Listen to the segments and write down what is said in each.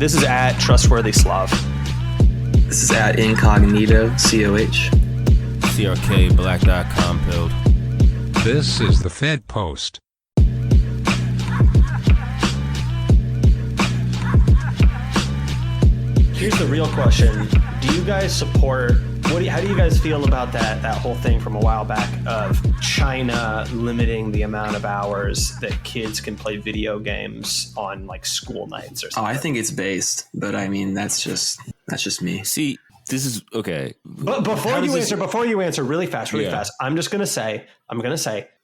This is at Trustworthy Slav. This is at Incognito, COH. CRK, Black Dot Compilled. This is the Fed Post. Here's the real question. Do you guys support, how do you guys feel about that whole thing from a while back of China limiting the amount of hours that kids can play video games on like school nights or something? Oh, I think it's based, but I mean, that's just me. See, this is okay. But before you answer really fast, I'm going to say,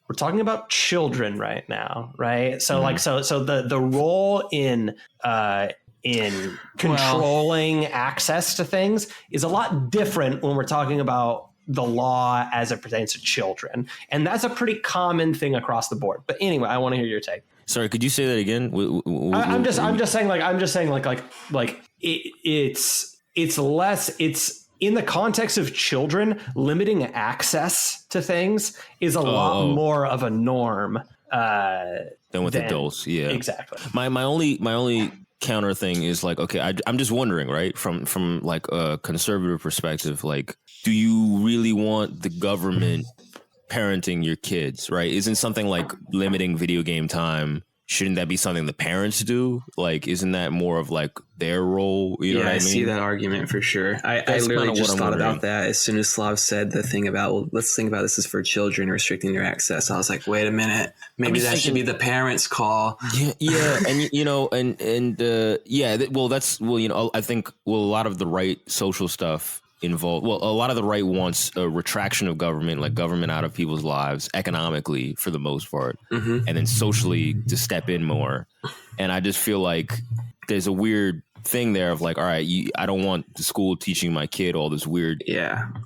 we're talking about children right now, right? So so the role in controlling access to things is a lot different when we're talking about the law as it pertains to children. And that's a pretty common thing across the board. But anyway, I want to hear your take. Sorry, could you say that again? I'm just saying it's in the context of children, limiting access to things is a lot more of a norm than with adults. Yeah, exactly. My only counter thing is like, okay, I'm just wondering, right, from like a conservative perspective, like, do you really want the government parenting your kids, right? Isn't something like limiting video game time, shouldn't that be something the parents do? Like, isn't that more of like their role? You know what I mean? See that argument for sure. I literally just thought about that as soon as Slav said the thing about, well, let's think about this is for children, restricting their access. I was like, wait a minute, maybe that should be the parents' call. Yeah, and I think a lot of the right social stuff involved. Well, a lot of the right wants a retraction of government, like government out of people's lives economically for the most part, and then socially to step in more. And I just feel like there's a weird thing there of like, all right, I don't want the school teaching my kid all this weird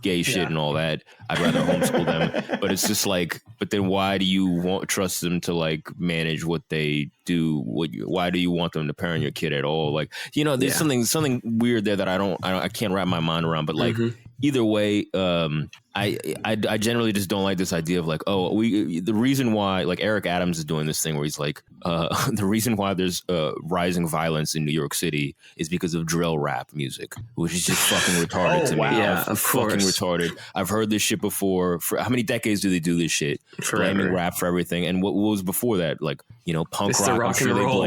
gay shit and all that. I'd rather homeschool them. But it's just like, but then why do you trust them to like manage what they do? Why do you want them to parent your kid at all? Like, you know, there's something weird there that I can't wrap my mind around. But like, either way, I generally just don't like this idea of like, the reason why, like Eric Adams is doing this thing where he's like, the reason why there's rising violence in New York City is because of drill rap music, which is just fucking retarded to me. Yeah, of course. Fucking retarded. I've heard this shit before. For how many decades do they do this shit? Forever. Blaming rap for everything. And what was before that? Like, you know, punk rock. Rock and roll.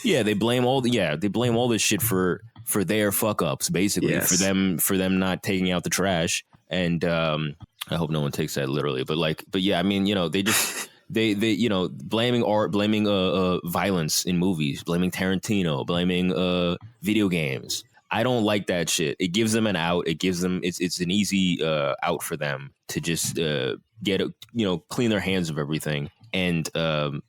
They blame all this shit for their fuck ups, basically, for them not taking out the trash. And I hope no one takes that literally, but yeah, I mean, you know, they just they you know, blaming art, blaming violence in movies, blaming Tarantino, blaming video games. I don't like that shit. It gives them an out. It gives them it's an easy out for them to just clean their hands of everything. And,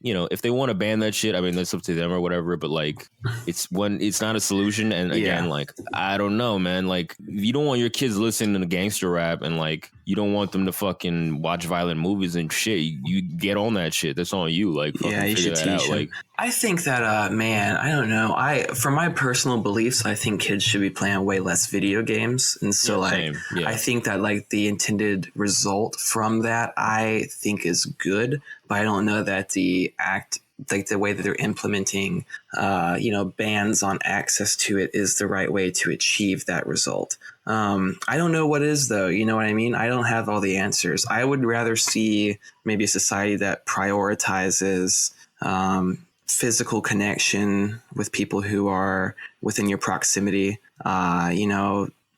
you know, if they want to ban that shit, I mean, that's up to them or whatever. But like, it's not a solution. And again, like, I don't know, man. Like, you don't want your kids listening to gangster rap and like, you don't want them to fucking watch violent movies and shit. You get on that shit. That's on you. Like, you should teach them. Like, I think that, man, I don't know. For my personal beliefs, I think kids should be playing way less video games. And so I think that like the intended result from that, I think is good. But I don't know that the way that they're implementing, bans on access to it is the right way to achieve that result. I don't know what is, though. You know what I mean? I don't have all the answers. I would rather see maybe a society that prioritizes physical connection with people who are within your proximity,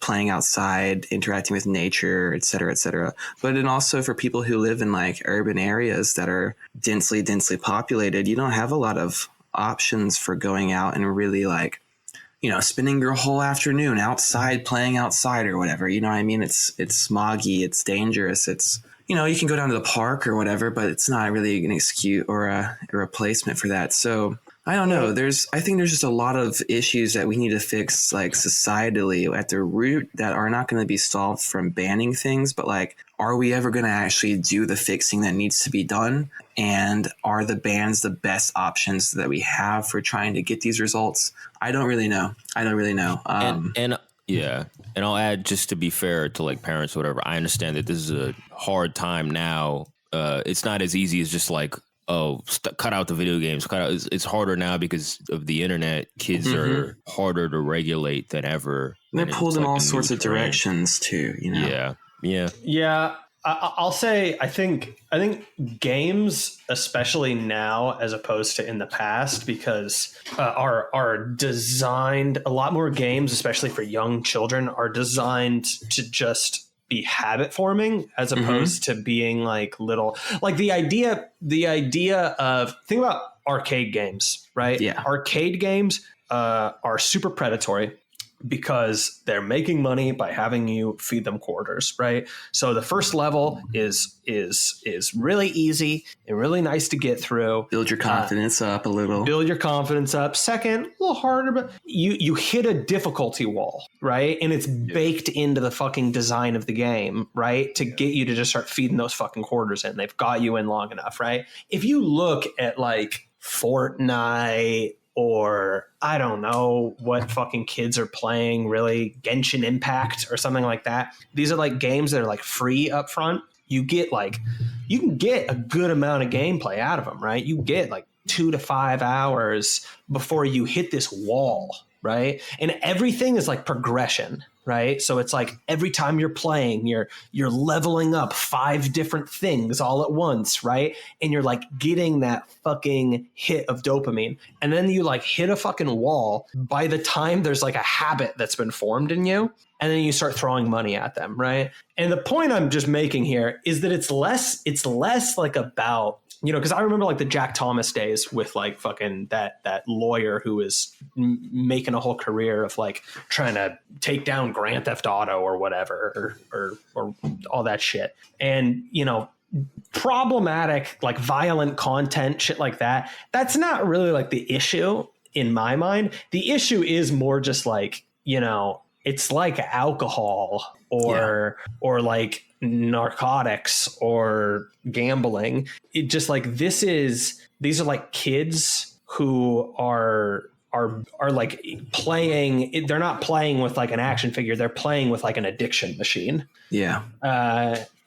playing outside, interacting with nature, et cetera, et cetera. But then also for people who live in like urban areas that are densely populated, you don't have a lot of options for going out and really like, you know, spending your whole afternoon outside, playing outside or whatever. You know what I mean? It's smoggy, it's dangerous. It's, you know, you can go down to the park or whatever, but it's not really an excuse or a replacement for that. So I don't know. I think there's just a lot of issues that we need to fix, like societally at the root, that are not going to be solved from banning things. But like, are we ever going to actually do the fixing that needs to be done? And are the bans the best options that we have for trying to get these results? I don't really know. And I'll add, just to be fair to like parents or whatever, I understand that this is a hard time now. It's not as easy as just like cut out the video games. It's harder now because of the internet. Kids are harder to regulate than ever. They're pulled in all sorts of directions too. Yeah. I'll say I think games, especially now as opposed to in the past, because are designed, a lot more games, especially for young children, are designed to just be habit forming as opposed to being like little, like the idea of, think about arcade games, right? Yeah. Arcade games are super predatory, because they're making money by having you feed them quarters, right? So the first level is really easy and really nice to get through. Build your confidence up a little. Build your confidence up. Second, a little harder, but you hit a difficulty wall, right? And it's baked into the fucking design of the game, right? To get you to just start feeding those fucking quarters in. They've got you in long enough, right? If you look at like Fortnite, or I don't know what fucking kids are playing, really, Genshin Impact or something like that. These are like games that are like free up front. You can get a good amount of gameplay out of them, right? You get like 2 to 5 hours before you hit this wall, right? And everything is like progression, right? So it's like every time you're playing, you're leveling up 5 different things all at once, right? And you're like getting that fucking hit of dopamine. And then you like hit a fucking wall. By the time there's like a habit that's been formed in you, and then you start throwing money at them, right? And the point I'm just making here is that it's less like about, because I remember like the Jack Thomas days with like fucking that lawyer who was making a whole career of like trying to take down Grand Theft Auto or whatever, or all that shit. And, problematic, like violent content, shit like that. That's not really like the issue in my mind. The issue is more just like, it's like alcohol or like narcotics or gambling. It just like, these are like kids who are like playing. They're not playing with like an action figure. They're playing with like an addiction machine. Yeah.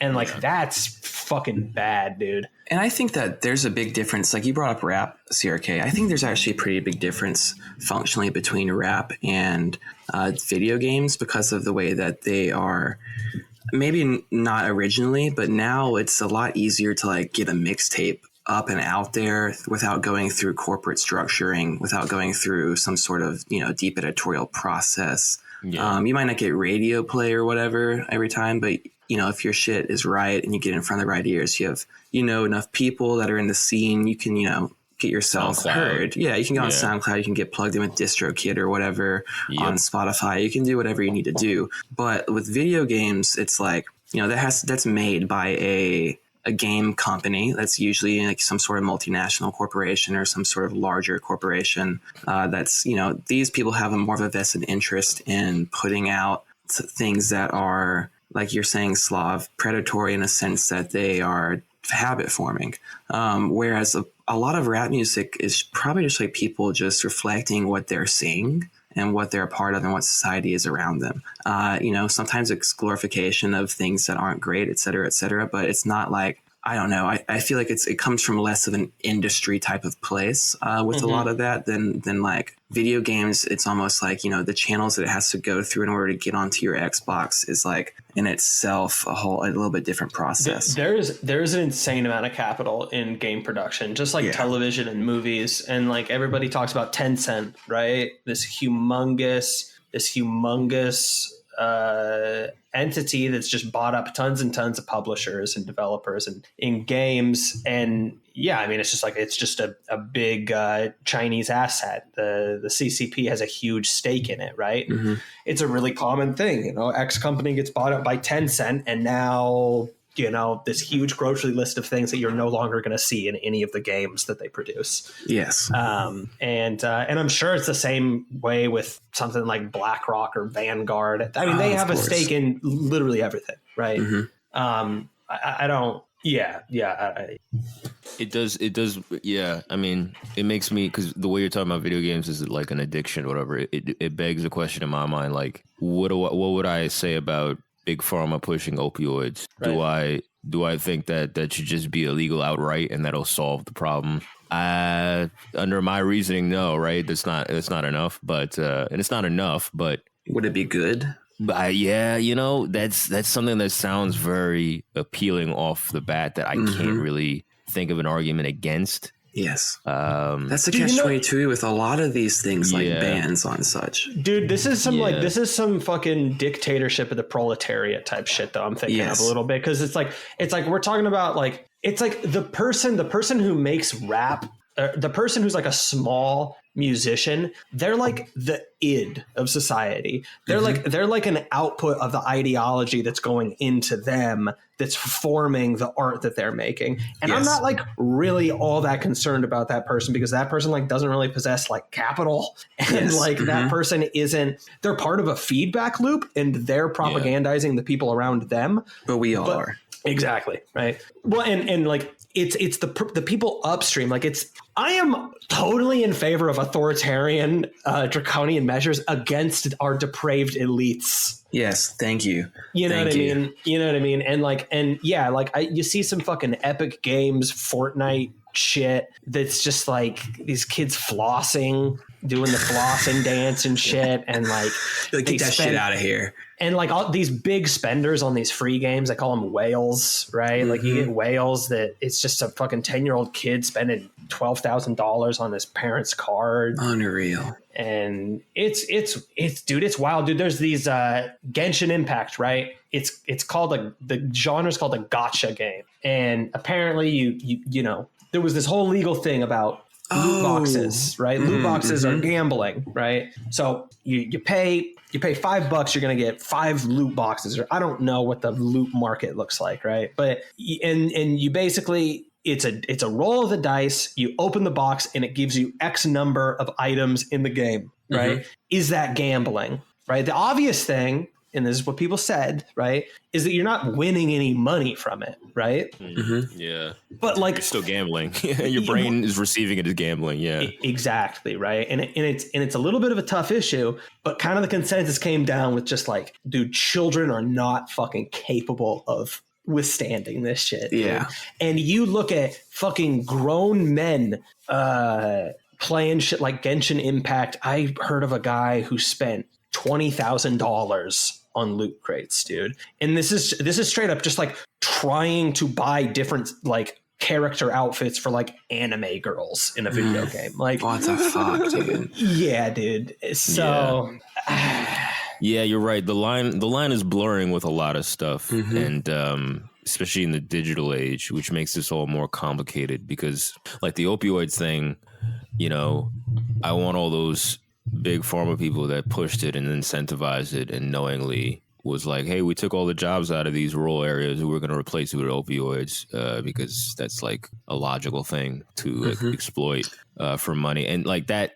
And like, that's fucking bad, dude. And I think that there's a big difference. Like you brought up rap, CRK. I think there's actually a pretty big difference functionally between rap and video games, because of the way that they are, maybe not originally, but now it's a lot easier to like get a mixtape up and out there without going through corporate structuring, without going through some sort of, deep editorial process. Yeah. You might not get radio play or whatever every time, but if your shit is right and you get in front of the right ears, you have, enough people that are in the scene, you can, get yourself heard. Yeah, you can go on SoundCloud, you can get plugged in with DistroKid or whatever on Spotify. You can do whatever you need to do. But with video games, it's like, that's made by a game company that's usually like some sort of multinational corporation or some sort of larger corporation. That's, these people have more of a vested interest in putting out things that are, like you're saying, SLAV, predatory in a sense that they are habit forming. Whereas a lot of rap music is probably just like people just reflecting what they're seeing and what they're a part of and what society is around them. Sometimes it's glorification of things that aren't great, et cetera, but it's not like, I don't know. I feel like it comes from less of an industry type of place with a lot of that than like video games. It's almost like, the channels that it has to go through in order to get onto your Xbox is like in itself a little bit different process. There's an insane amount of capital in game production, just like television and movies. And like everybody talks about Tencent, right? This humongous entity that's just bought up tons and tons of publishers and developers and in games. And it's just a big Chinese asset. The CCP has a huge stake in it, right? Mm-hmm. It's a really common thing. X company gets bought up by Tencent, and now this huge grocery list of things that you're no longer going to see in any of the games that they produce. Yes. And I'm sure it's the same way with something like BlackRock or Vanguard. I mean, they have a stake in literally everything, right? Mm-hmm. I don't. Yeah. It does. Yeah. I mean, it makes me, because the way you're talking about video games is like an addiction or whatever. It begs a question in my mind, like, what would I say about big pharma pushing opioids. Right. Do I think that should just be illegal outright and that'll solve the problem? Under my reasoning, no, right? That's not enough, but and it's not enough, but would it be good? Yeah, that's something that sounds very appealing off the bat that I can't really think of an argument against. Yes. That's the catch-22 with a lot of these things, like bans on such. Dude, this is some fucking dictatorship of the proletariat type shit though. I'm thinking of a little bit, because it's like we're talking about like, it's like the person who makes rap, the person who's like a small musician, they're like the id of society. They're like an output of the ideology that's going into them, that's forming the art that they're making. And I'm not like really all that concerned about that person, because that person like doesn't really possess like capital, and like that person isn't, they're part of a feedback loop and they're propagandizing the people around them. But we all are. Exactly. Right. Well, and like it's the people upstream. Like I am totally in favor of authoritarian, draconian measures against our depraved elites. Yes. Thank you. You know what I mean? You know what I mean? And you see some fucking Epic Games, Fortnite shit that's just like these kids flossing, doing the flossing dance and shit. And like, get that shit out of here. And like all these big spenders on these free games, I call them whales, right? Like you get whales that it's just a fucking 10-year-old kid spending $12,000 on his parents' card. Unreal. And it's dude, it's wild, dude. There's these Genshin Impact, right? It's called the genre is called a gacha game. And apparently you know, there was this whole legal thing about loot boxes, right? Loot boxes are gambling, right? So you pay $5, you're going to get 5 loot boxes, or I don't know what the loot market looks like, right? But and you basically, it's a roll of the dice, you open the box and it gives you X number of items in the game, right? Is that gambling, right? The obvious thing, and this is what people said, right, is that you're not winning any money from it, right? Yeah. But like, you're still gambling. Your brain is receiving it as gambling. Yeah. Exactly, right. And it's a little bit of a tough issue, but kind of the consensus came down with just like, dude, children are not fucking capable of withstanding this shit. Yeah. Dude. And you look at fucking grown men playing shit like Genshin Impact. I heard of a guy who spent $20,000 on loot crates, dude. And this is straight up just like trying to buy different like character outfits for like anime girls in a video game. Like, what the fuck, dude? Yeah, dude. So yeah, you're right. The line is blurring with a lot of stuff, and especially in the digital age, which makes this all more complicated, because like the opioids thing, you know, I want all those big pharma people that pushed it and incentivized it and knowingly was like, hey, we took all the jobs out of these rural areas, we're going to replace it with opioids, because that's like a logical thing to exploit for money. And like that,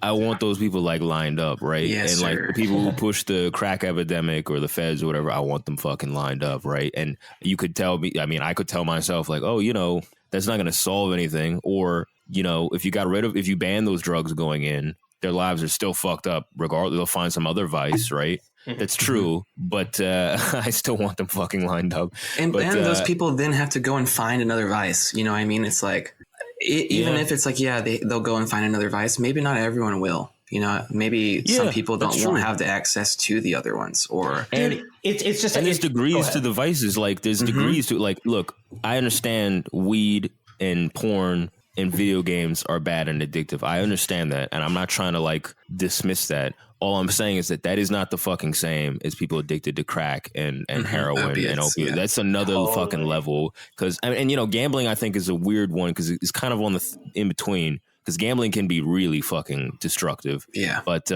I want those people like lined up, right? Yes, and like the people who push the crack epidemic or the feds or whatever, I want them fucking lined up, right? And you could tell me, I mean, I could tell myself like, oh, you know, that's not going to solve anything. Or, you know, if you ban those drugs going in, their lives are still fucked up regardless. They'll find some other vice, right? That's true, but I still want them fucking lined up. And those people then have to go and find another vice. You know what I mean? It's like, even if it's like, they'll go and find another vice. Maybe not everyone will. You know, maybe some people won't have the access to the other ones. Or and it's just, and there's degrees to the vices. Like there's degrees to, like, look, I understand weed and porn and video games are bad and addictive. I understand that, and I'm not trying to like dismiss that. All I'm saying is that is not the fucking same as people addicted to crack and heroin and opiates. Yeah. That's another fucking level. Because and you know, gambling I think is a weird one because it's kind of on the in between. Because gambling can be really fucking destructive. Yeah. But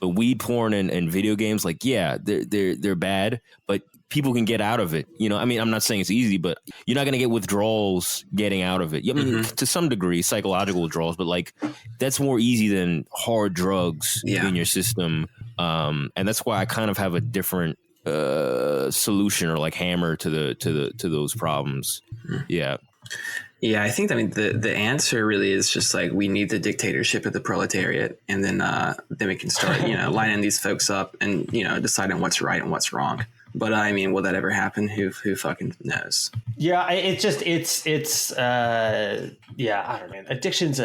weed, porn, and video games, like, yeah, they're bad, but people can get out of it. You know, I mean, I'm not saying it's easy, but you're not going to get withdrawals getting out of it. I mean, to some degree, psychological withdrawals, but like that's more easy than hard drugs in your system. And that's why I kind of have a different solution or like hammer to those problems. Yeah. Yeah, I think the answer really is just like we need the dictatorship of the proletariat, and then we can start lining these folks up and deciding what's right and what's wrong. But I mean, will that ever happen? Who fucking knows? Yeah, yeah, I don't know. Addiction's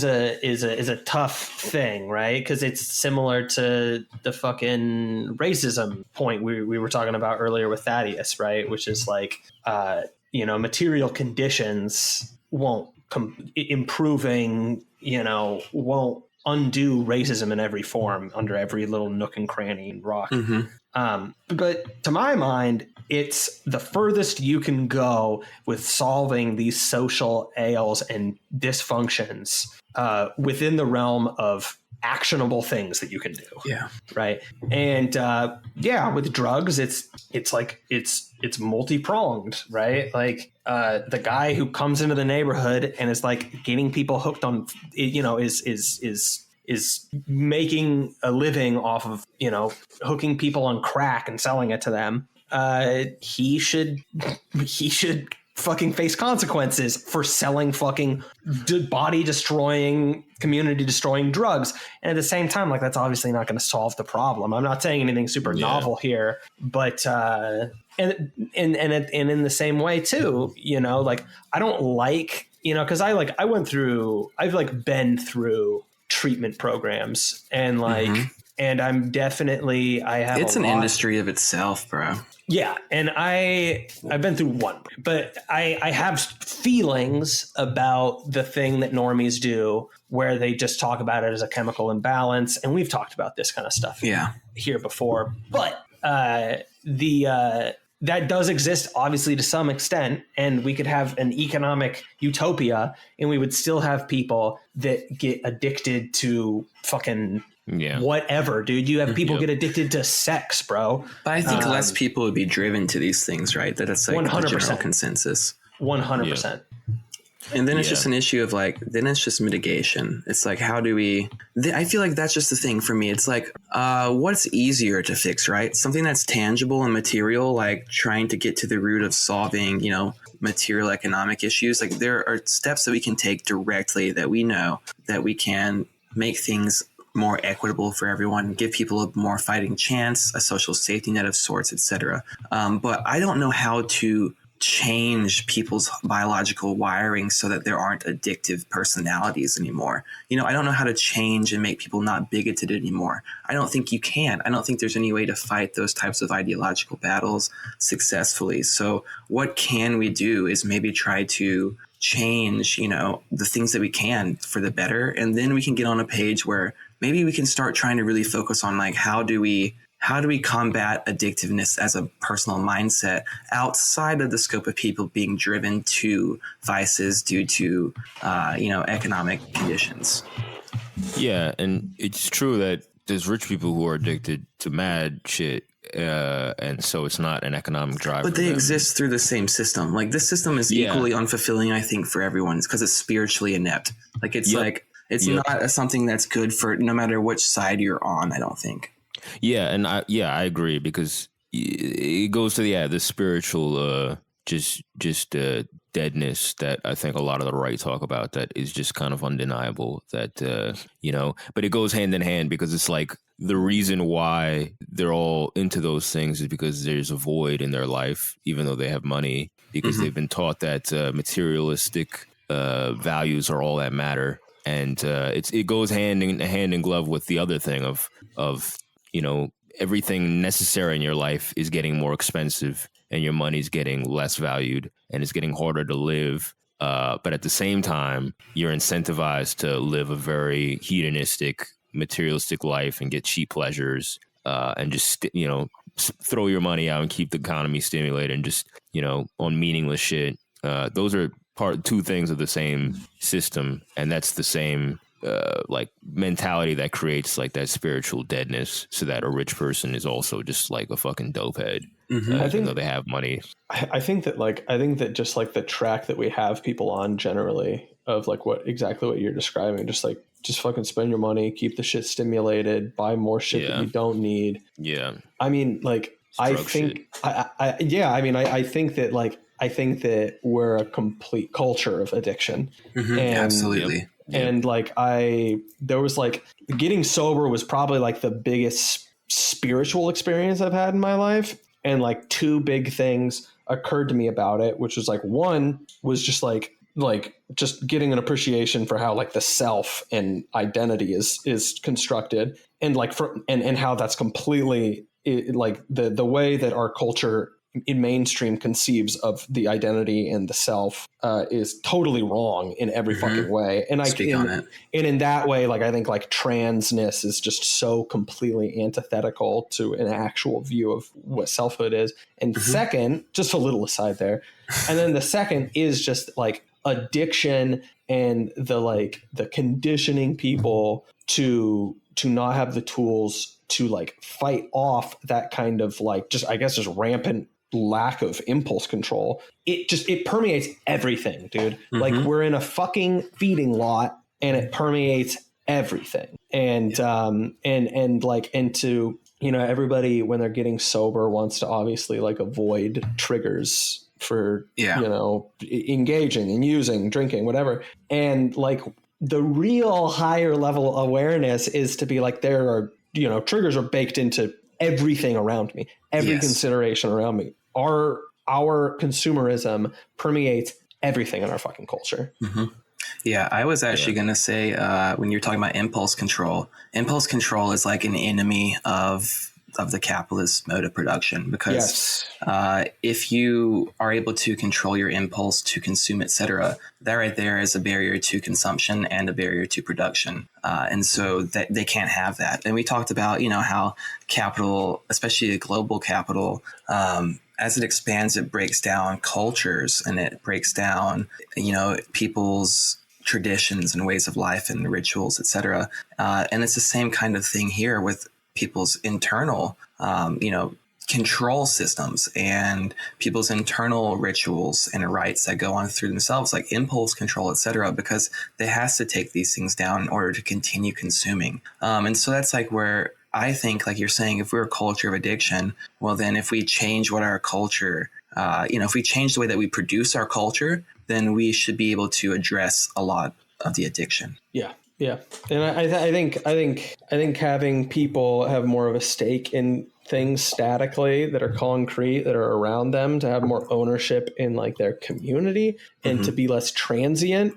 a tough thing, right? Because it's similar to the fucking racism point we were talking about earlier with Thaddeus, right? Which is like, material conditions won't improving, won't undo racism in every form under every little nook and cranny and rock. But to my mind, it's the furthest you can go with solving these social ails and dysfunctions within the realm of actionable things that you can do. Yeah. Right. And with drugs, it's multi-pronged, right? Like the guy who comes into the neighborhood and is like getting people hooked on, is making a living off of, hooking people on crack and selling it to them. He should fucking face consequences for selling fucking body destroying, community destroying drugs. And at the same time, like, that's obviously not going to solve the problem. I'm not saying anything super novel here, but and in the same way too, like, I don't like, because I've been through treatment programs and like, and I'm definitely, it's an industry of itself, bro. Yeah, and I've been through one, but I have feelings about the thing that normies do where they just talk about it as a chemical imbalance, and we've talked about this kind of stuff here before. But that does exist, obviously, to some extent, and we could have an economic utopia, and we would still have people that get addicted to fucking whatever, dude. You have people get addicted to sex, bro. But I think less people would be driven to these things, right? That's like 100%. The general consensus. 100%. And then it's just an issue of like, then it's just mitigation. It's like, how do we, I feel like that's just the thing for me. It's like, what's easier to fix, right? Something that's tangible and material, like trying to get to the root of solving, material economic issues. Like, there are steps that we can take directly that we know that we can make things more equitable for everyone, give people a more fighting chance, a social safety net of sorts, etc. But I don't know how to change people's biological wiring so that there aren't addictive personalities anymore. I don't know how to change and make people not bigoted anymore. I don't think you can. I don't think there's any way to fight those types of ideological battles successfully. So what can we do is maybe try to change, the things that we can for the better. And then we can get on a page where maybe we can start trying to really focus on like, how do we combat addictiveness as a personal mindset outside of the scope of people being driven to vices due to, economic conditions? Yeah. And it's true that there's rich people who are addicted to mad shit. And so it's not an economic drive. But they exist through the same system. Like, this system is equally unfulfilling, I think, for everyone. It's because it's spiritually inept. Like, it's it's not something that's good for no matter which side you're on, I don't think. Yeah, and I agree, because it goes to the spiritual deadness that I think a lot of the right talk about, that is just kind of undeniable, that but it goes hand in hand, because it's like the reason why they're all into those things is because there's a void in their life, even though they have money, because they've been taught that materialistic values are all that matter. And it goes hand in glove with the other thing of everything necessary in your life is getting more expensive, and your money's getting less valued, and it's getting harder to live. But at the same time, you're incentivized to live a very hedonistic, materialistic life and get cheap pleasures, and just throw your money out and keep the economy stimulated, and just on meaningless shit. Those are two things of the same system, and that's the same mentality that creates like that spiritual deadness, so that a rich person is also just like a fucking dopehead, even though they have money. I think that just like the track that we have people on generally of like what you're describing, just fucking spend your money, keep the shit stimulated, buy more shit that you don't need. Yeah. I mean, like, I think that we're a complete culture of addiction. Absolutely. And like, there was like, getting sober was probably like the biggest spiritual experience I've had in my life. And like two big things occurred to me about it, which was like, one was just like just getting an appreciation for how like the self and identity is constructed, and like and how that's completely like the way that our culture in mainstream conceives of the identity and the self is totally wrong in every fucking way. And and in that way, like I think like transness is just so completely antithetical to an actual view of what selfhood is. And second, just a little aside there, and then the second is just like addiction and the conditioning people to not have the tools to like fight off that kind of like just, I guess, just rampant lack of impulse control. It permeates everything, dude. Like we're in a fucking feeding lot and it permeates everything. And and to, you know, everybody when they're getting sober wants to obviously like avoid triggers for, you know, engaging and using, drinking, whatever. And like the real higher level awareness is to be like, there are, you know, triggers are baked into everything around me, every consideration around me. Our consumerism permeates everything in our fucking culture. Yeah, I was actually going to say, when you're talking about impulse control is like an enemy of the capitalist mode of production, because if you are able to control your impulse to consume, etc., that right there is a barrier to consumption and a barrier to production. And so that they can't have that. And we talked about, you know, how capital, especially global capital, as it expands, it breaks down cultures and it breaks down, you know, people's traditions and ways of life and rituals, etc. And it's the same kind of thing here with people's internal, you know, control systems and people's internal rituals and rites that go on through themselves, like impulse control, etc., because they has to take these things down in order to continue consuming. And so that's like where I think, like you're saying, if we're a culture of addiction, well, then if we change what our culture, you know, if we change the way that we produce our culture, then we should be able to address a lot of the addiction. Yeah. Yeah. And I think having people have more of a stake in things statically that are concrete, that are around them, to have more ownership in like their community and to be less transient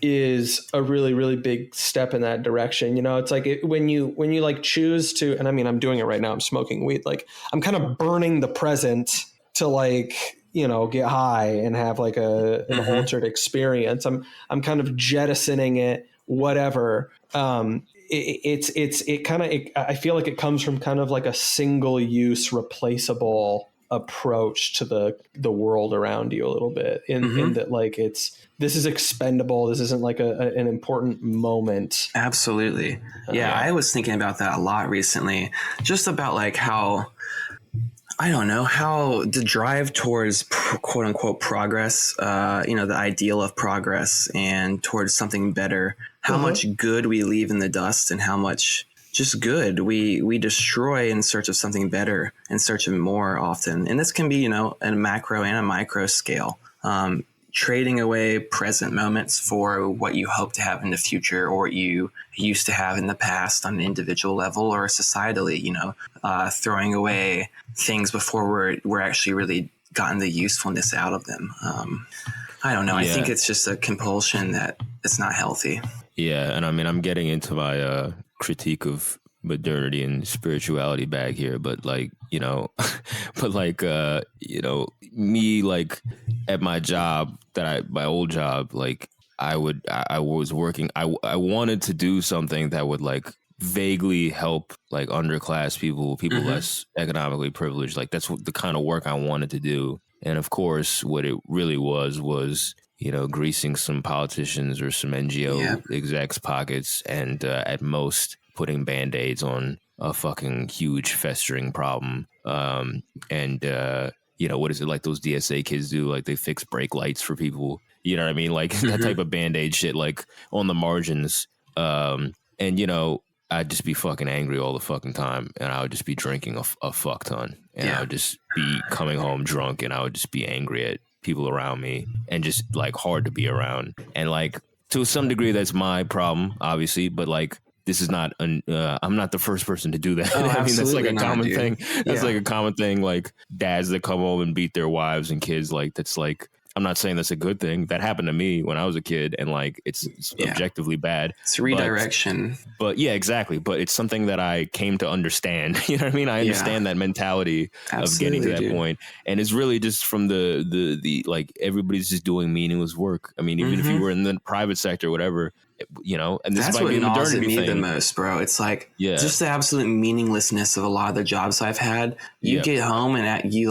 is a really, really big step in that direction. You know, it's like when you like choose to, and I mean, I'm doing it right now, I'm smoking weed, like I'm kind of burning the present to like, you know, get high and have like an altered experience. I'm kind of jettisoning it, whatever. I feel like it comes from kind of like a single use replaceable approach to the world around you a little bit in that like this is expendable. This isn't like an important moment. Absolutely. Yeah. I was thinking about that a lot recently, just about like how, I don't know, how the drive towards quote unquote progress, you know, the ideal of progress and towards something better, how much good we leave in the dust and how much just good we destroy in search of something better, in search of more often. And this can be, you know, a macro and a micro scale, trading away present moments for what you hope to have in the future or what you used to have in the past on an individual level or societally, you know, throwing away things before we're actually really gotten the usefulness out of them. I don't know. I think it's just a compulsion that it's not healthy. Yeah. And I mean, I'm getting into my critique of modernity and spirituality bag here, but like, you know, you know, me, like at my job my old job, like I was working, I wanted to do something that would like vaguely help like underclass people less economically privileged. Like that's what the kind of work I wanted to do. And of course, what it really was, you know, greasing some politicians or some NGO execs' pockets and at most putting Band-Aids on a fucking huge festering problem. You know, what is it like those DSA kids do? Like they fix brake lights for people. You know what I mean? Like that type of Band-Aid shit, like on the margins. And, you know, I'd just be fucking angry all the fucking time. And I would just be drinking a fuck ton. And I would just be coming home drunk and I would just be angry at people around me and just like hard to be around. And like to some degree, that's my problem, obviously. But like this is not I'm not the first person to do that. Oh, I mean, that's like a common thing. That's Yeah. like a common thing. Like dads that come home and beat their wives and kids. Like that's like, I'm not saying that's a good thing. That happened to me when I was a kid, and like it's objectively bad. It's redirection. But yeah, exactly. But it's something that I came to understand. You know what I mean? I understand that mentality of getting to that point. And it's really just from the like everybody's just doing meaningless work. I mean, even if you were in the private sector or whatever, you know, and this that's might what be a gnaws at modernity me thing. the most, bro. It's like just the absolute meaninglessness of a lot of the jobs I've had. You get home and you're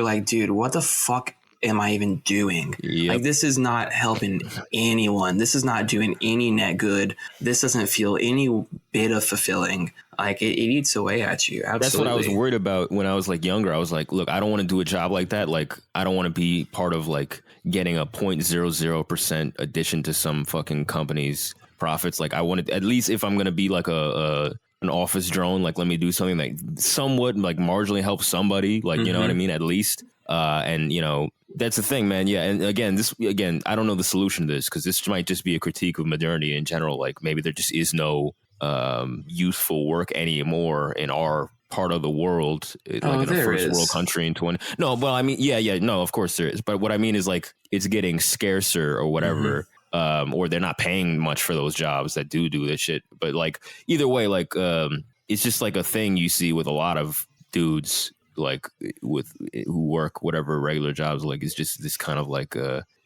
like, dude, what the fuck am I even doing? Like, this is not helping anyone. This is not doing any net good. This doesn't feel any bit of fulfilling. Like it eats away at you. Absolutely. That's what I was worried about when I was like younger. I was like, look, I don't want to do a job like that. Like, I don't want to be part of like getting a 0.00% addition to some fucking company's profits. Like, I wanted, at least if I'm going to be like an office drone, like let me do something that somewhat like marginally helps somebody. Like, you know what I mean? At least. And you know, that's the thing, man. Yeah. And again, I don't know the solution to this, because this might just be a critique of modernity in general. Like maybe there just is no useful work anymore in our part of the world, like in a first world country in 20. No, well, I mean, no, of course there is. But what I mean is like it's getting scarcer or whatever. Or they're not paying much for those jobs that do this shit. But like either way, like it's just like a thing you see with a lot of dudes, like who work whatever regular jobs. Like it's just this kind of like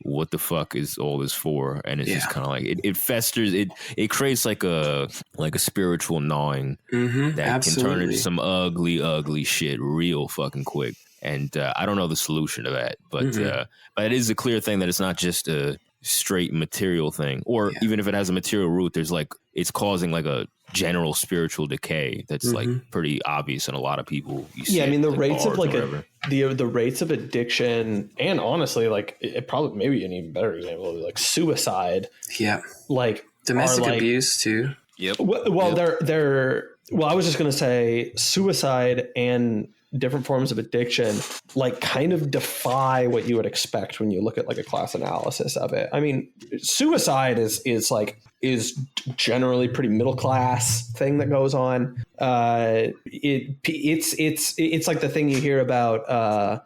what the fuck is all this for? And it's just kind of like it festers. It creates like a spiritual gnawing that can turn into some ugly shit real fucking quick. And I don't know the solution to that, but it is a clear thing that it's not just a straight material thing, or even if it has a material root, there's like it's causing like a general spiritual decay that's like pretty obvious in a lot of people. You see I mean the like rates of like the rates of addiction, and honestly like it probably maybe an even better example like suicide, like domestic abuse too. They're I was just gonna say suicide and different forms of addiction like kind of defy what you would expect when you look at like a class analysis of it. I mean, suicide is generally pretty middle class thing that goes on. It's like the thing you hear about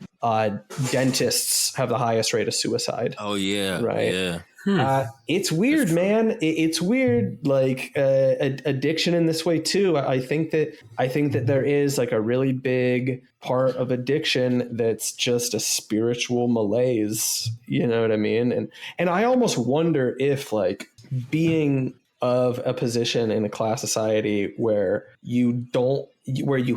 dentists have the highest rate of suicide. Oh yeah, right. Yeah. It's weird, man. It's weird, like addiction in this way too. I think that there is like a really big part of addiction that's just a spiritual malaise. You know what I mean? And I almost wonder if like being of a position in a class society where you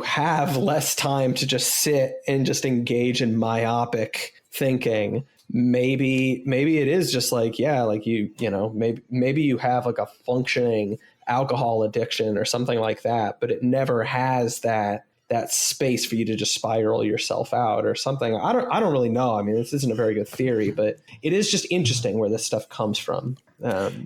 have less time to just sit and just engage in myopic thinking. Maybe it is just like, like you know, maybe you have like a functioning alcohol addiction or something like that, but it never has that space for you to just spiral yourself out or something. I don't really know. I mean, this isn't a very good theory, but it is just interesting where this stuff comes from.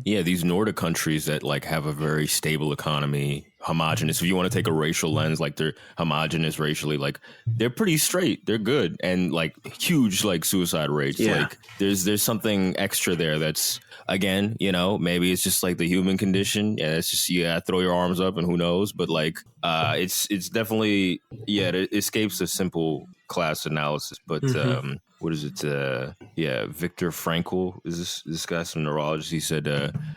These Nordic countries that like have a very stable economy, homogenous. If you want to take a racial lens, like they're homogenous racially, like they're pretty straight, they're good, and like huge like suicide rates. Like there's something extra there that's, again, you know, maybe it's just like the human condition. It's just throw your arms up and who knows. But like it's definitely it escapes a simple class analysis. But what is it? Viktor Frankl is this guy, some neurologist. He said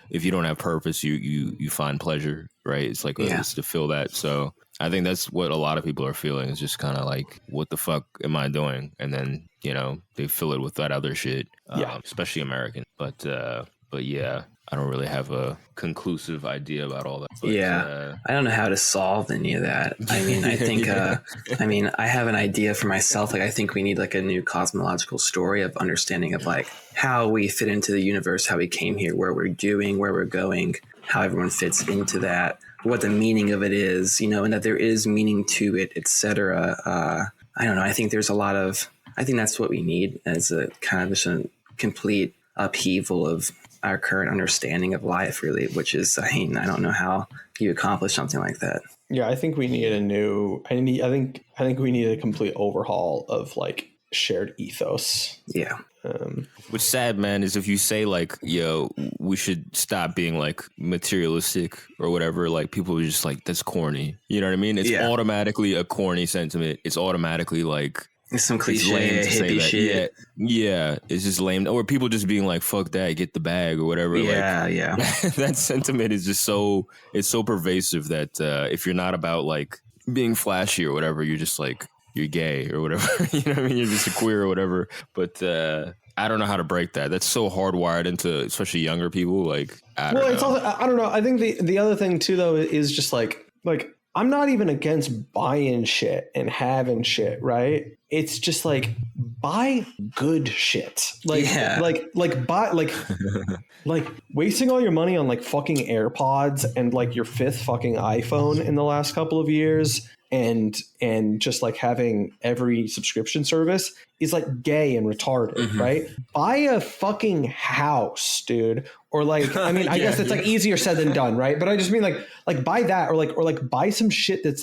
if you don't have purpose, you find pleasure, right? It's like it's to feel that. So I think that's what a lot of people are feeling. It's just kind of like, what the fuck am I doing? And then, you know, they fill it with that other shit, especially American. But yeah, I don't really have a conclusive idea about all that. But, I don't know how to solve any of that. I mean, I think, I have an idea for myself. Like, I think we need like a new cosmological story of understanding of like how we fit into the universe, how we came here, where we're doing, where we're going, how everyone fits into that, what the meaning of it is, you know, and that there is meaning to it, etc. I don't know. I think I think that's what we need as a kind of just a complete upheaval of our current understanding of life, really, which is, I don't know how you accomplish something like that. Yeah, I think we need I think we need a complete overhaul of like shared ethos. Yeah. What's sad, man, is if you say like, yo, we should stop being like materialistic or whatever, like people are just like, that's corny. You know what I mean? It's automatically a corny sentiment. It's automatically like, it's some cliche hippie shit. Yeah, it's just lame. Or people just being like, fuck that, get the bag or whatever. Yeah, That sentiment is just it's so pervasive that if you're not about like being flashy or whatever, you're just like, you're gay or whatever. You know what I mean? You're just a queer or whatever. But I don't know how to break that. That's so hardwired into especially younger people. Like, I don't know. It's also, I don't know. I think the other thing too, though, is just like I'm not even against buying shit and having shit, right? It's just like buy good shit. Like buy like wasting all your money on like fucking AirPods and like your 5th fucking iPhone in the last couple of years and just like having every subscription service is like gay and retarded, right? Buy a fucking house, dude. Or like, I mean, I guess it's like easier said than done, right? But I just mean like buy that or like buy some shit that's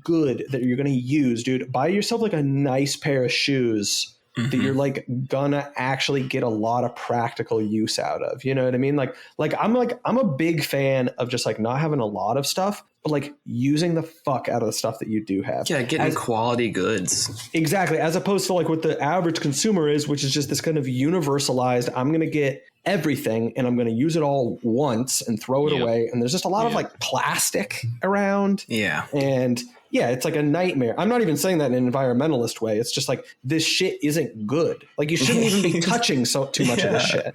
good that you're gonna use, dude. Buy yourself like a nice pair of shoes that you're like gonna actually get a lot of practical use out of. You know what I mean? Like I'm a big fan of just like not having a lot of stuff, but like using the fuck out of the stuff that you do have. Yeah, getting quality goods. Exactly. As opposed to like what the average consumer is, which is just this kind of universalized, I'm going to get everything and I'm going to use it all once and throw it away. And there's just a lot of like plastic around. Yeah. And yeah, it's like a nightmare. I'm not even saying that in an environmentalist way. It's just like this shit isn't good. Like you shouldn't even be touching too much of this shit.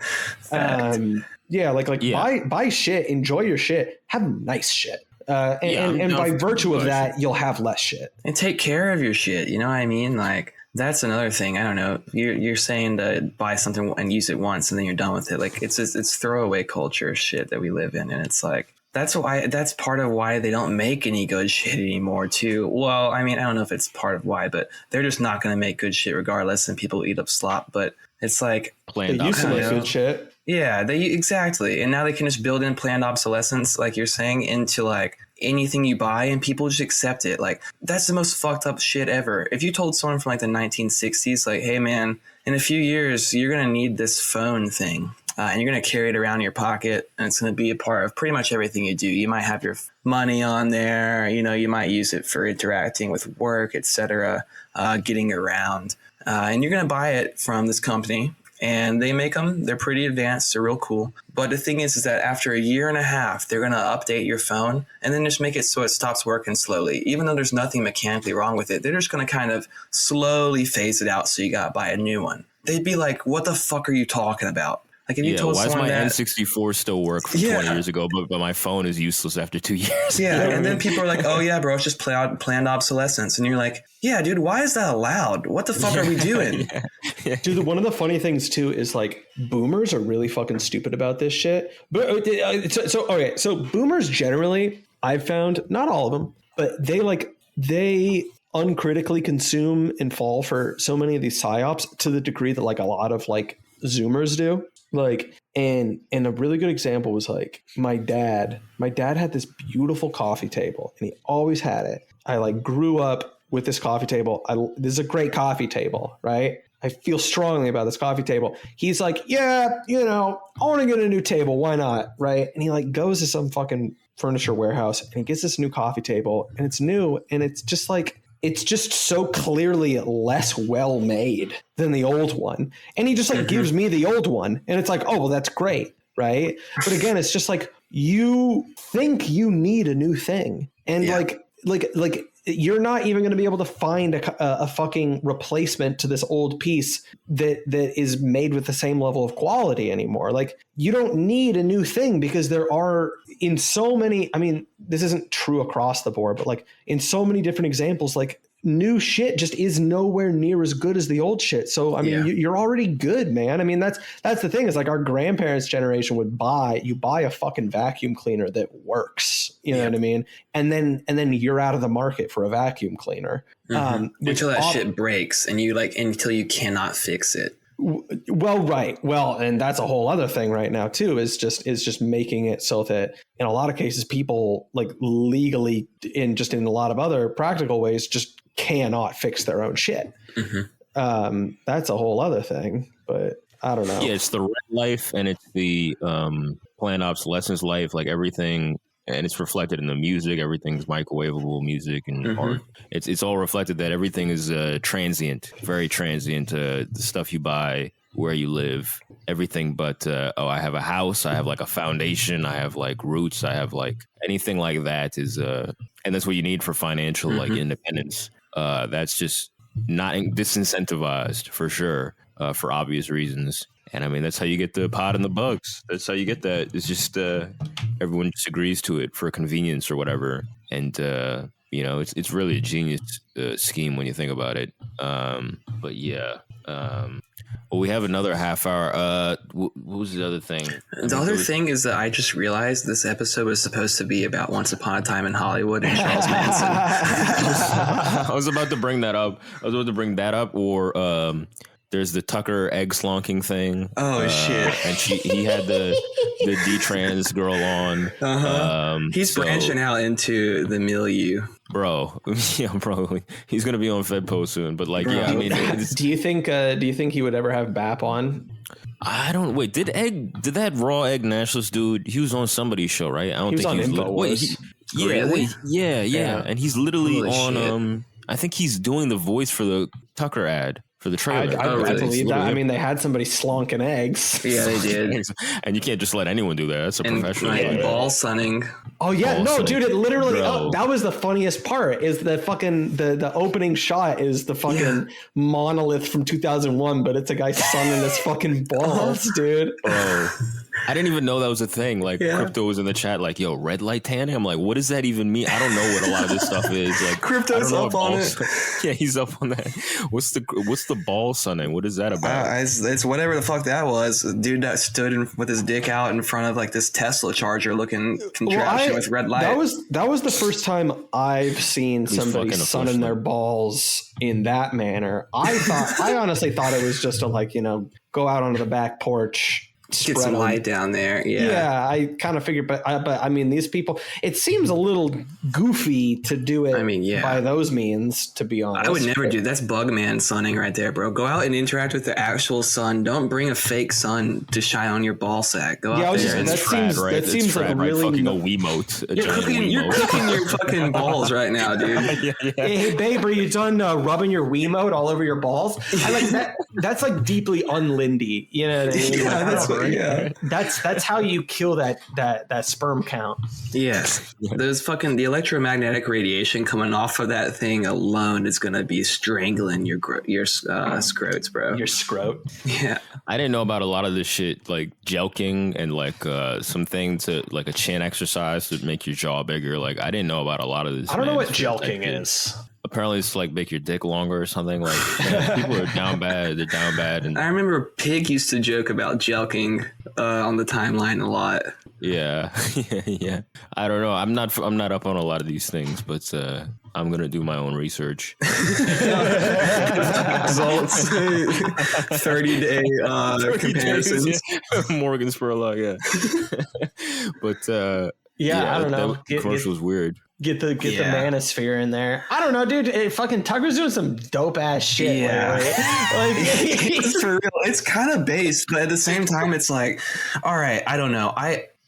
Buy shit, enjoy your shit, have nice shit. And by virtue of that, you'll have less shit. And take care of your shit. You know what I mean? Like that's another thing. I don't know. You're saying to buy something and use it once and then you're done with it. Like it's throwaway culture shit that we live in, and it's like that's part of why they don't make any good shit anymore too. Well, I mean, I don't know if it's part of why, but they're just not going to make good shit regardless, and people eat up slop. But it's like they used to make good shit. Yeah, exactly. And now they can just build in planned obsolescence, like you're saying, into like anything you buy, and people just accept it. Like that's the most fucked up shit ever. If you told someone from like the 1960s, like, hey man, in a few years, you're going to need this phone thing. And you're going to carry it around in your pocket, and it's going to be a part of pretty much everything you do. You might have your money on there. You know, you might use it for interacting with work, etc., getting around. And you're going to buy it from this company, and they make them. They're pretty advanced. They're real cool. But the thing is that after a year and a half, they're going to update your phone and then just make it so it stops working slowly. Even though there's nothing mechanically wrong with it, they're just going to kind of slowly phase it out, so you got to buy a new one. They'd be like, what the fuck are you talking about? Like if you told why does my that, N64 still work from 20 years ago, but my phone is useless after 2 years? Yeah, and then people are like, oh yeah, bro, it's just planned obsolescence. And you're like, yeah, dude, why is that allowed? What the fuck are we doing? Dude, one of the funny things too is like boomers are really fucking stupid about this shit. But so boomers generally, I've found, not all of them, but they uncritically consume and fall for so many of these psyops to the degree that like a lot of like Zoomers do. Like, and a really good example was like my dad had this beautiful coffee table, and he always had it. I like grew up with this coffee table. This is a great coffee table, right? I feel strongly about this coffee table. He's like, yeah, you know, I want to get a new table. Why not? Right. And he like goes to some fucking furniture warehouse and he gets this new coffee table, and it's new. And it's just like, it's just so clearly less well made than the old one. And he just like gives me the old one, and it's like, oh, well, that's great. Right. But again, it's just like, you think you need a new thing. And like you're not even going to be able to find a fucking replacement to this old piece that is made with the same level of quality anymore. Like you don't need a new thing, because there are in so many, I mean, this isn't true across the board, but like in so many different examples, like new shit just is nowhere near as good as the old shit. So, I mean, you're already good, man. I mean, that's the thing is like our grandparents' generation would buy a fucking vacuum cleaner that works, you know what I mean? And then you're out of the market for a vacuum cleaner. Until that shit breaks and you like, until you cannot fix it. Well, right. Well, and that's a whole other thing right now too, is just making it so that in a lot of cases, people like legally in a lot of other practical ways just cannot fix their own shit. that's a whole other thing. But I don't know. Yeah, it's the red life and it's the planned obsolescence life, like everything, and it's reflected in the music. Everything's microwavable music and art. It's all reflected that everything is transient, very transient. The stuff you buy, where you live, everything. But I have a house, I have like a foundation, I have like roots, I have like anything like that is, and that's what you need for financial like independence. That's just not disincentivized for sure. For obvious reasons. And I mean, that's how you get the pot and the bugs. That's how you get that. It's just everyone just agrees to it for convenience or whatever. And, it's really a genius scheme when you think about it. But yeah. Well, we have another half hour. What was the other thing? The other thing is that I just realized this episode was supposed to be about Once Upon a Time in Hollywood and Charles Manson. I was about to bring that up. Or there's the Tucker egg slonking thing. Oh shit! And he had the D-trans girl on. He's branching out into the milieu, bro. Yeah, bro. He's gonna be on FedPost soon. But like, bro. Yeah, I mean, do you think he would ever have BAP on? I don't. Wait, did that raw egg nationalist dude? He was on somebody's show, right? I don't think he was. Yeah. And he's literally on. I think he's doing the voice for the Tucker ad. For the trailer. I believe that. I mean, they had somebody slonking eggs. Yeah, they did. And you can't just let anyone do that. That's a professional. Like ball sunning. Oh yeah, dude, it literally. That was the funniest part. Is the fucking the opening shot is the fucking monolith from 2001, but it's a guy sunning his fucking balls, dude. Bro. I didn't even know that was a thing. Like Crypto was in the chat, like, "Yo, red light tanning." I'm like, "What does that even mean?" I don't know what a lot of this stuff is. Like, Crypto's up on it. Yeah, he's up on that. What's the ball sunning? What is that about? It's whatever the fuck that was. A dude that stood with his dick out in front of like this Tesla charger looking contraption with red light. That was the first time I've seen somebody sunning their balls in that manner. I honestly thought it was just to go out onto the back porch. Get some light down there. Yeah, I kind of figured, but I mean, these people, it seems a little goofy to do it. I mean, by those means, to be honest. I would never do that's Bugman sunning right there, bro. Go out and interact with the actual sun. Don't bring a fake sun to shine on your ball sack. Go out there. That seems like a really fucking a Wiimote. You're cooking your fucking balls right now, dude. Yeah. Hey, babe, are you done rubbing your Wiimote all over your balls? I like that. That's like deeply un-Lindy. You know what I mean? Yeah, that's how you kill that sperm count. Yes, there's the electromagnetic radiation coming off of that thing alone is gonna be strangling your scrotes, bro. Your scrot. Yeah, I didn't know about a lot of this shit, like jelking and like something to like a chin exercise to make your jaw bigger. Like I didn't know about a lot of this. I don't know what jelking is. Apparently it's like make your dick longer or something. Like people are down bad. They're down bad. And I remember Pig used to joke about jelking on the timeline a lot. Yeah. I don't know. I'm not up on a lot of these things, but I'm gonna do my own research. Results 30-day comparisons. Morgan Spurlock, yeah. But I don't know. That commercial was weird. Get the manosphere in there. I don't know, dude. Fucking Tucker's doing some dope ass shit. Yeah, it's for real. It's kind of based, but at the same time, it's like, all right. I don't know.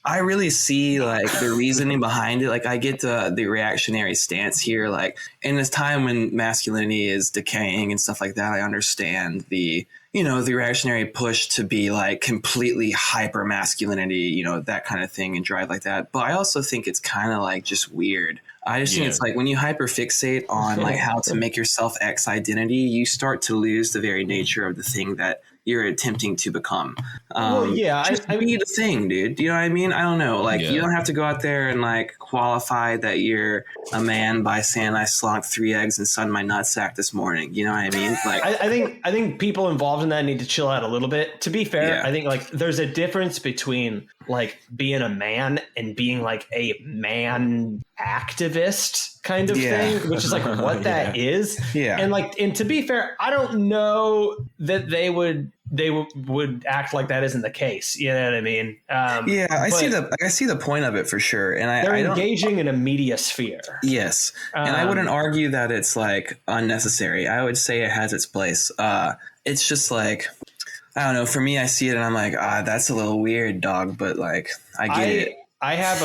I really see like the reasoning behind it. Like I get the reactionary stance here. Like in this time when masculinity is decaying and stuff like that, I understand the reactionary push to be like completely hyper masculinity, that kind of thing and drive like that. But I also think it's kind of like just weird. I just think it's like when you hyper fixate on like how to make yourself X identity, you start to lose the very nature of the thing that you're attempting to become. I mean, the thing, dude. You know what I mean? I don't know. Like you don't have to go out there and like qualify that you're a man by saying I slonked 3 eggs and sunned my nutsack this morning. You know what I mean? Like I think people involved in that need to chill out a little bit. To be fair, I think like there's a difference between like being a man and being like a man activist kind of thing, which is like what that is. Yeah. And to be fair, I don't know that they would they would act like that isn't the case. You know what I mean? I see the point of it for sure. And they're engaging in a media sphere. Yes. And I wouldn't argue that it's like unnecessary. I would say it has its place. It's just like, I don't know. For me, I see it and I'm like, that's a little weird, dog. But like, I get it. I have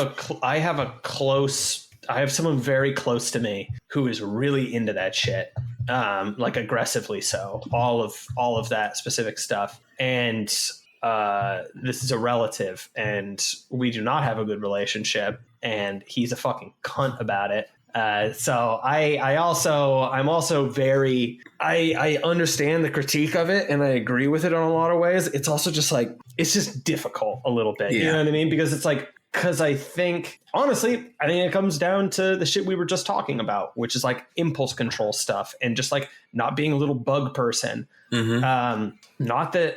someone very close to me who is really into that shit. Like aggressively so, all of that specific stuff. And this is a relative, and we do not have a good relationship, and he's a fucking cunt about it. So I'm also very, I understand the critique of it and I agree with it on a lot of ways. It's also just like, it's just difficult a little bit. You know what I mean? Because it's like, because I think, honestly, I think it comes down to the shit we were just talking about, which is like impulse control stuff and just like not being a little bug person. Not that,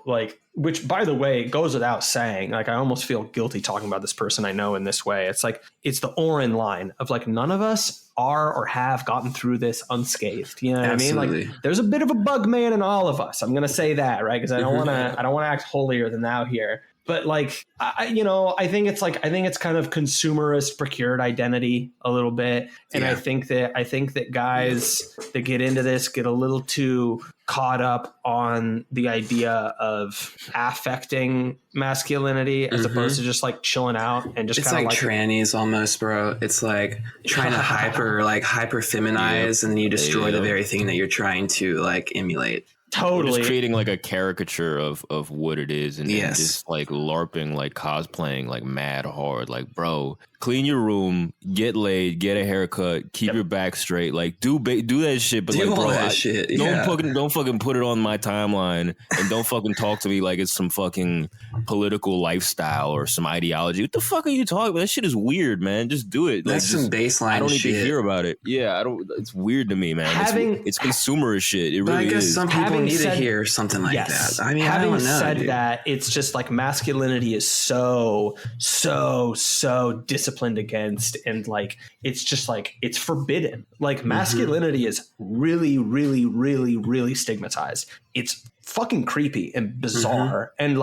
like, which, by the way, goes without saying, like, I almost feel guilty talking about this person I know in this way. It's like, it's the Oren line of like, none of us are or have gotten through this unscathed. You know what I mean? Like, there's a bit of a bug man in all of us. I'm going to say that, right? Because I don't want to act holier than thou here. But like, I think it's kind of consumerist procured identity a little bit. And I think that guys that get into this get a little too caught up on the idea of affecting masculinity as opposed to just like chilling out and just kind of like trannies almost, bro. It's like trying to hyper feminize and then you destroy the very thing that you're trying to like emulate. Totally. Just creating like a caricature of what it is and just like LARPing, like cosplaying like mad hard. Like, bro, clean your room, get laid, get a haircut, keep your back straight. Like, do that shit. But like, bro, don't fucking put it on my timeline and don't fucking talk to me like it's some fucking political lifestyle or some ideology. What the fuck are you talking about? That shit is weird, man. Just do it. That's some baseline. I don't need to hear about it. Yeah, I don't. It's weird to me, man. It's consumerist shit. It really is. I guess some people need to hear something like that. I mean, having I don't know, said that, it's just like masculinity is so disciplined against, and like it's just like it's forbidden. Like masculinity is really, really, really, really stigmatized. It's fucking creepy and bizarre. And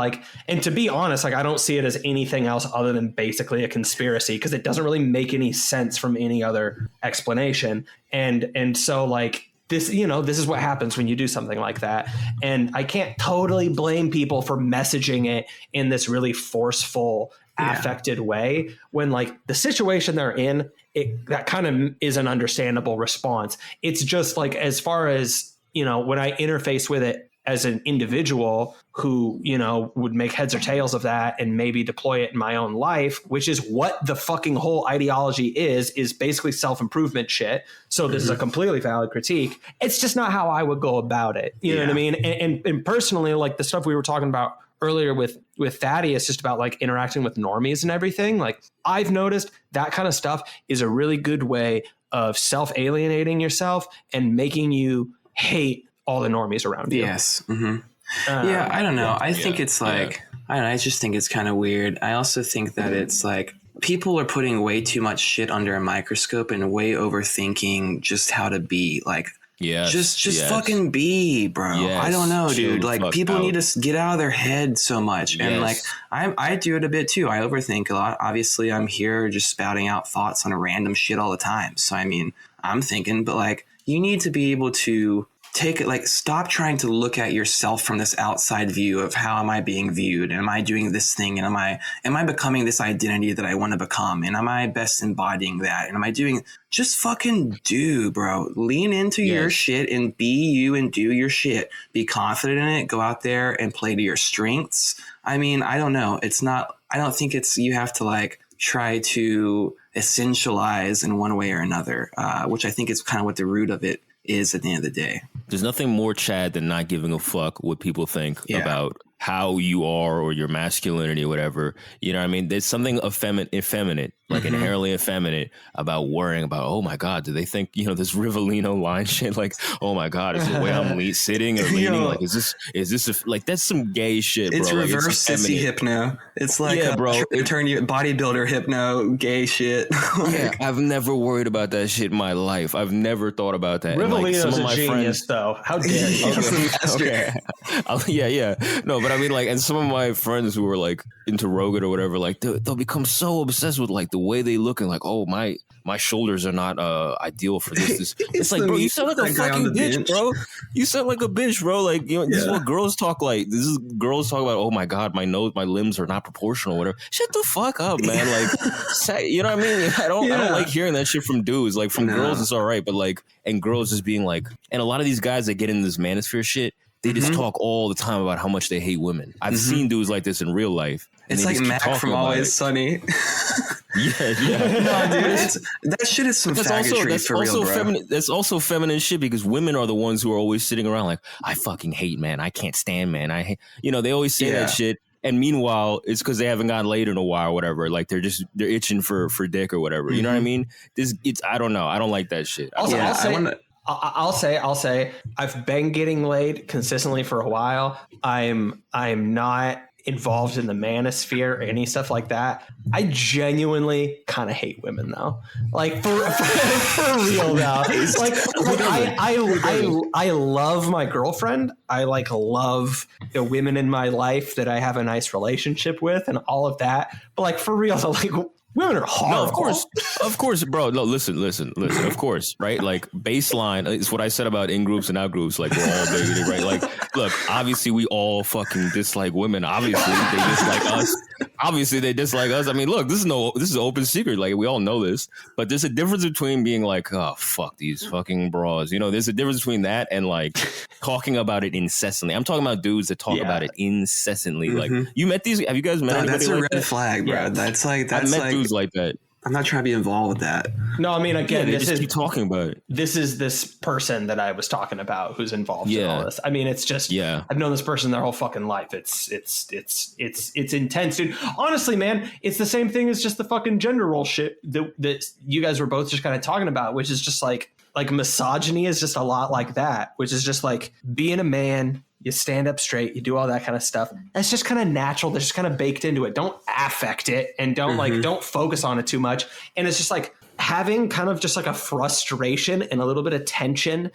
to be honest, like I don't see it as anything else other than basically a conspiracy because it doesn't really make any sense from any other explanation. And so like this is what happens when you do something like that. And I can't totally blame people for messaging it in this really forceful, affected way when like the situation they're in, that kind of is an understandable response. It's just like, as far as, when I interface with it as an individual who, would make heads or tails of that and maybe deploy it in my own life, which is what the fucking whole ideology is basically self-improvement shit. So this is a completely valid critique. It's just not how I would go about it. You know what I mean? And personally, like the stuff we were talking about earlier with Thaddeus, just about like interacting with normies and everything. Like I've noticed that kind of stuff is a really good way of self-alienating yourself and making you hate all the normies around you. Yes. I don't know. I think it's like, I don't know. I just think it's kind of weird. I also think that it's like people are putting way too much shit under a microscope and way overthinking just how to be like, just fucking be, bro. I don't know, dude. Like people need to get out of their head so much. And like, I do it a bit too. I overthink a lot. Obviously I'm here just spouting out thoughts on random shit all the time. So, I mean, I'm thinking, but like, you need to be able to take it, like stop trying to look at yourself from this outside view of how am I being viewed? And am I doing this thing? And am I becoming this identity that I want to become? And am I best embodying that? And am I doing, just fucking do, bro. Lean into your shit and be you and do your shit. Be confident in it. Go out there and play to your strengths. I mean, I don't know. I don't think you have to like try to essentialize in one way or another, which I think is kind of what the root of it is at the end of the day. There's nothing more Chad than not giving a fuck what people think about how you are or your masculinity or whatever. You know what I mean? There's something effeminate like inherently effeminate about worrying about, oh my God, do they think, this Rivellino line shit? Like, oh my God, is the way I'm sitting or leaning? Like, is this like, that's some gay shit, bro. It's like, reverse sissy hypno. It's like, turn you bodybuilder hypno, gay shit. Yeah, I've never worried about that shit in my life. I've never thought about that. Rivellino's a genius, though. How dare you? Okay. Yeah. No, but I mean, like, and some of my friends who were like into Rogan or whatever, like they'll become so obsessed with like the way they look and like, oh, my shoulders are not ideal for this. It's like, bro, you sound like a fucking bitch, bro. You sound like a bitch, bro. Like, this is what girls talk like. This is girls talk about, oh my God, my limbs are not proportional, whatever. Shut the fuck up, man. Like, you know what I mean? I don't like hearing that shit from dudes. Like, from girls, it's all right, but like, and girls just being like, and a lot of these guys that get in this manosphere shit, they just talk all the time about how much they hate women. I've seen dudes like this in real life. It's like Mac from Always Sunny. Yeah. No, dude, that shit is some faggotry for real, bro. That's also feminine shit because women are the ones who are always sitting around like, I fucking hate man. I can't stand man. I hate, they always say that shit. And meanwhile, it's because they haven't gotten laid in a while or whatever. Like they're itching for dick or whatever. You know what I mean? I don't know. I don't like that shit. Also, I'll say I've been getting laid consistently for a while. I'm not involved in the manosphere or any stuff like that. I genuinely kind of hate women though. Like for real now. Like I love my girlfriend. I like love the women in my life that I have a nice relationship with and all of that. But like for real, so like women are horrible. No, of course, bro. No, listen. Of course, right? Like baseline is what I said about in groups and out groups. Like we're all bigoted, right? Like, look, obviously we all fucking dislike women. Obviously they dislike us. Obviously they dislike us. I mean, look, this is an open secret. Like we all know this. But there's a difference between being like, oh fuck these fucking bras. There's a difference between that and like talking about it incessantly. I'm talking about dudes that talk about it incessantly. Like you met these? Have you guys met anybody? That's a like red flag, bro. Yeah. That's I've met dudes like that. I'm not trying to be involved with that. No, I mean, again, this is keep talking about it. This is this person that I was talking about who's involved in all this. I mean, it's just, I've known this person their whole fucking life. It's intense, dude. Honestly, man, it's the same thing as just the fucking gender role shit that you guys were both just kind of talking about, which is just like misogyny is just a lot like that, which is just like being a man. You stand up straight, you do all that kind of stuff. That's just kind of natural. That's just kind of baked into it. Don't affect it and don't focus on it too much. And it's just like having kind of just like a frustration and a little bit of tension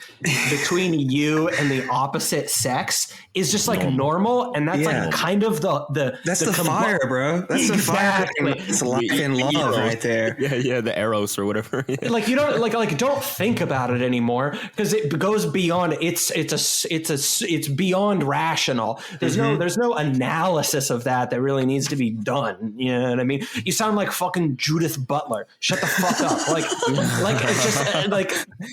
between you and the opposite sex is just like normal. And that's like kind of that's the fire, bro. That's the fire. It's life and love right there. Yeah, the Eros or whatever. Like you don't like don't think about it anymore because it goes beyond. It's beyond rational. There's no analysis of that really needs to be done. You know what I mean? You sound like fucking Judith Butler. Shut the fuck up. Like it's just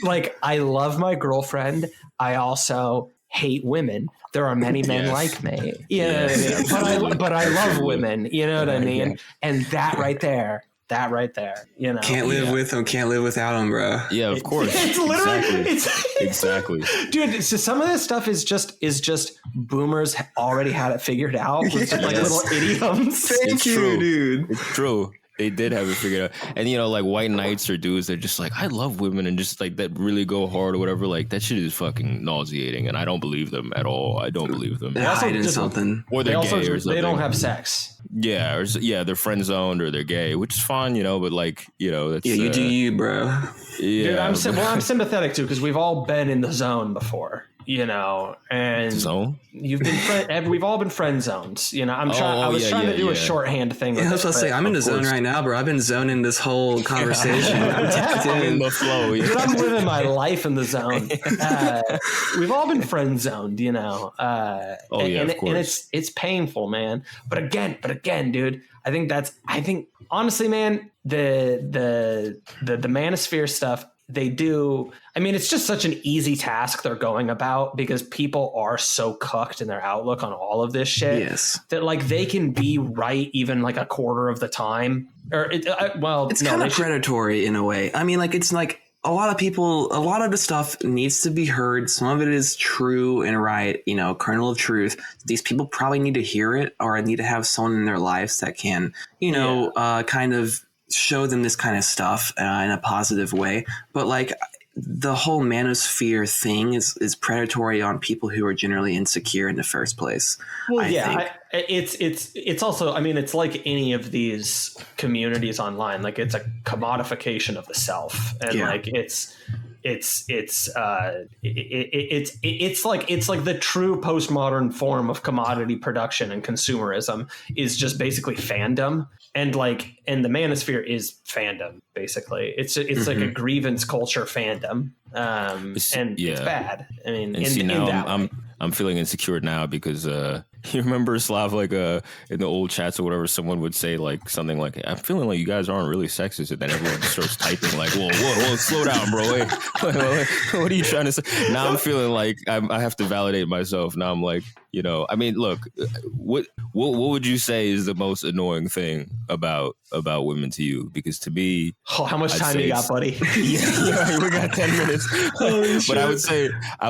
like I love my girlfriend. I also hate women. There are many men like me. But I love women. You know what I mean? And that right there, can't live with them, can't live without them, bro. Yeah, of course. It's literally exactly. Dude, so some of this stuff is just boomers already had it figured out with like little idioms. Thank you, dude. It's true. They did have it figured out. And, like white knights or dudes, they're just like, I love women and just like that really go hard or whatever. Like that shit is fucking nauseating. And I don't believe them at all. I don't believe them. They're hiding something. Or they're gay or something. They don't have sex. Yeah. They're friend zoned or they're gay, which is fine, but like, that's. Yeah, you do you, bro. Dude, Yeah. I'm sympathetic too because we've all been in the zone before. And zone? We've all been friend zones. I was trying to do a shorthand thing. Yeah, I was say I'm in the zone right now, bro. I've been zoning this whole conversation. I'm in the flow. Dude, I'm living my life in the zone. We've all been friend zoned, of course. And it's painful, man. But again, dude, I think honestly, man, the manosphere stuff. They do. I mean, it's just such an easy task they're going about because people are so cooked in their outlook on all of this shit. Yes. That like they can be right even like a quarter of the time. Or it's kind of predatory in a way. I mean, like it's like a lot of the stuff needs to be heard. Some of it is true and right. Kernel of truth. These people probably need to hear it or need to have someone in their lives that can, kind of show them this kind of stuff in a positive way. But like the whole manosphere thing is predatory on people who are generally insecure in the first place. Well, it's also, I mean, it's like any of these communities online, like it's a commodification of the self, and like it's like the true postmodern form of commodity production and consumerism is just basically fandom. And the manosphere is fandom, basically. It's like a grievance culture fandom, and it's bad. I mean, I'm feeling insecure now because you remember Slav, like in the old chats or whatever, someone would say like something like, "I'm feeling like you guys aren't really sexist," and then everyone just starts typing like, "Whoa, slow down, bro! Wait, what are you trying to say?" Now I'm feeling like I have to validate myself. Now I'm like, I mean, look, what would you say is the most annoying thing about women to you? Because to me, how much time do you got, buddy? yeah, we got 10 minutes. But I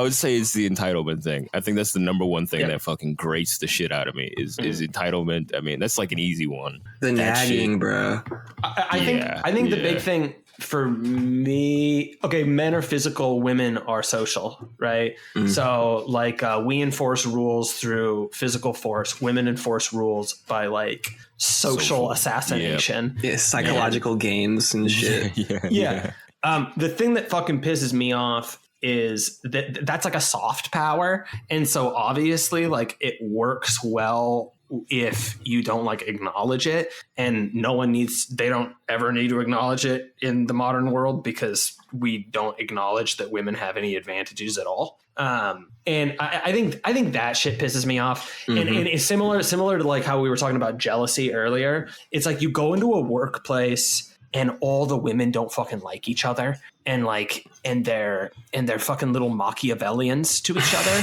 would say it's the entitlement thing. I think that's the number one thing that fucking grates the shit out of me is entitlement. I mean, that's like an easy one. The nagging, bro. I think the big thing for me, okay, men are physical, women are social, right? So like we enforce rules through physical force, women enforce rules by like social assassination. Psychological games and shit. The thing that fucking pisses me off is that's like a soft power, and so obviously like it works well if you don't like acknowledge it, and they don't ever need to acknowledge it in the modern world because we don't acknowledge that women have any advantages at all. And I think that shit pisses me off. And it's similar to like how we were talking about jealousy earlier. It's like you go into a workplace and all the women don't fucking like each other, and they're fucking little Machiavellians to each other.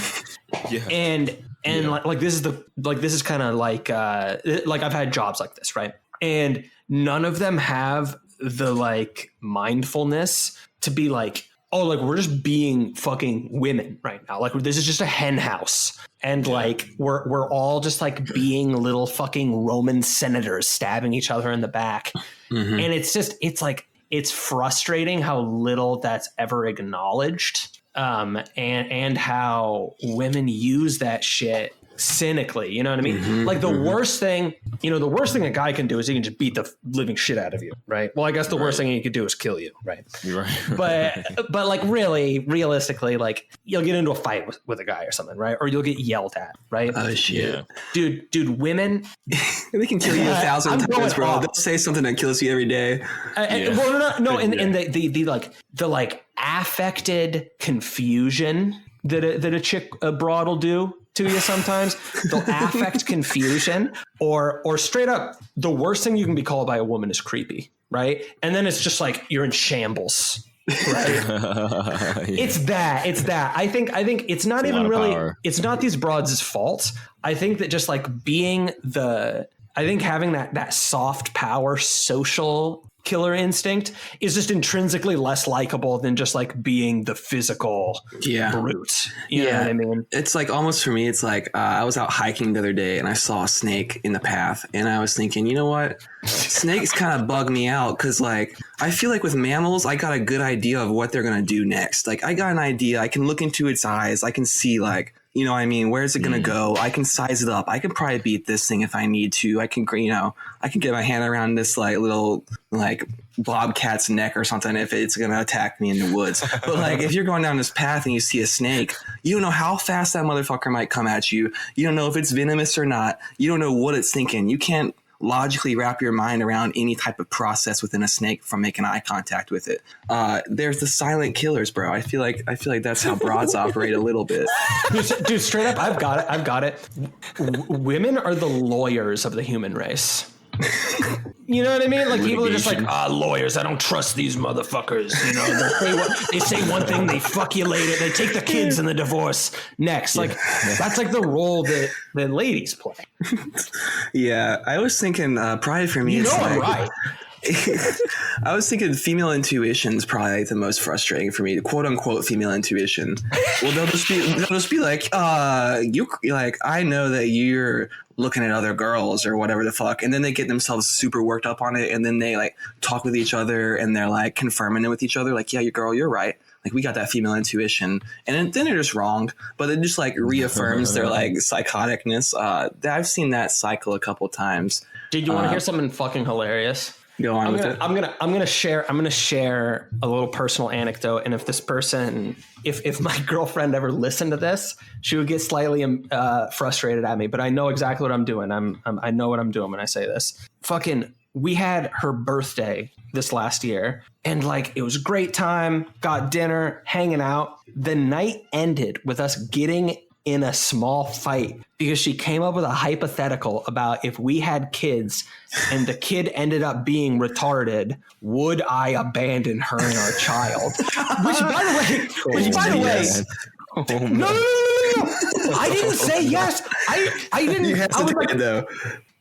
And like this is kind of like I've had jobs like this, right? And none of them have the like mindfulness to be like, oh, like we're just being fucking women right now. Like this is just a hen house. And like we're all just like being little fucking Roman senators stabbing each other in the back. And it's frustrating how little that's ever acknowledged. And how women use that shit cynically, you know what I mean? Like the worst thing a guy can do is he can just beat the living shit out of you, right? Well, I guess the worst thing he could do is kill you, right? But like really, realistically, like you'll get into a fight with a guy or something, right? Or you'll get yelled at, right? Oh shit, dude, women they can kill you 1,000 times, bro. They'll say something that kills you every day. And the affected confusion that a broad will do to you sometimes. They'll affect confusion, or straight up, the worst thing you can be called by a woman is creepy, right? And then it's just like you're in shambles, right? It's that. I think it's not even really power. It's not these broads' fault. I think that just like having that soft power social killer instinct is just intrinsically less likable than just like being the physical brute. You know what I mean? It's like almost for me, it's like I was out hiking the other day and I saw a snake in the path, and I was thinking, you know what? Snakes kind of bug me out because like I feel like with mammals, I got a good idea of what they're gonna do next. Like I got an idea. I can look into its eyes. I can see like, you know what I mean? Where's it going to go? I can size it up. I can probably beat this thing if I need to. I can get my hand around this like little like bobcat's neck or something if it's going to attack me in the woods. But like if you're going down this path and you see a snake, you don't know how fast that motherfucker might come at you. You don't know if it's venomous or not. You don't know what it's thinking. You can't logically wrap your mind around any type of process within a snake from making eye contact with it. There's the silent killers, bro. I feel like that's how broads operate a little bit. Dude, straight up, I've got it. Women are the lawyers of the human race. You know what I mean? Like people are just like, lawyers, I don't trust these motherfuckers. You know, they say one thing, they fuck you later, they take the kids in the divorce next. Like that's like the role that ladies play. Yeah, I was thinking probably for me, I'm like, right. I was thinking female intuition is probably like the most frustrating for me. Quote unquote female intuition. Well, they'll just be like, you like, I know that you're looking at other girls or whatever the fuck, and then they get themselves super worked up on it, and then they like talk with each other and they're like confirming it with each other, like, yeah, you're right. Like, we got that female intuition, and then they're just wronged, but it just like reaffirms their like psychoticness. I've seen that cycle a couple times. Did you want to hear something fucking hilarious? Go on with it. I'm gonna share a little personal anecdote, and if this person, if my girlfriend ever listened to this, she would get slightly frustrated at me. But I know exactly what I'm doing. I know what I'm doing when I say this. Fucking, we had her birthday this last year, and like it was a great time. Got dinner, hanging out. The night ended with us getting in a small fight because she came up with a hypothetical about if we had kids and the kid ended up being retarded, would I abandon her and our child? Which by the way, no. I didn't say yes. I didn't. You hesitated though.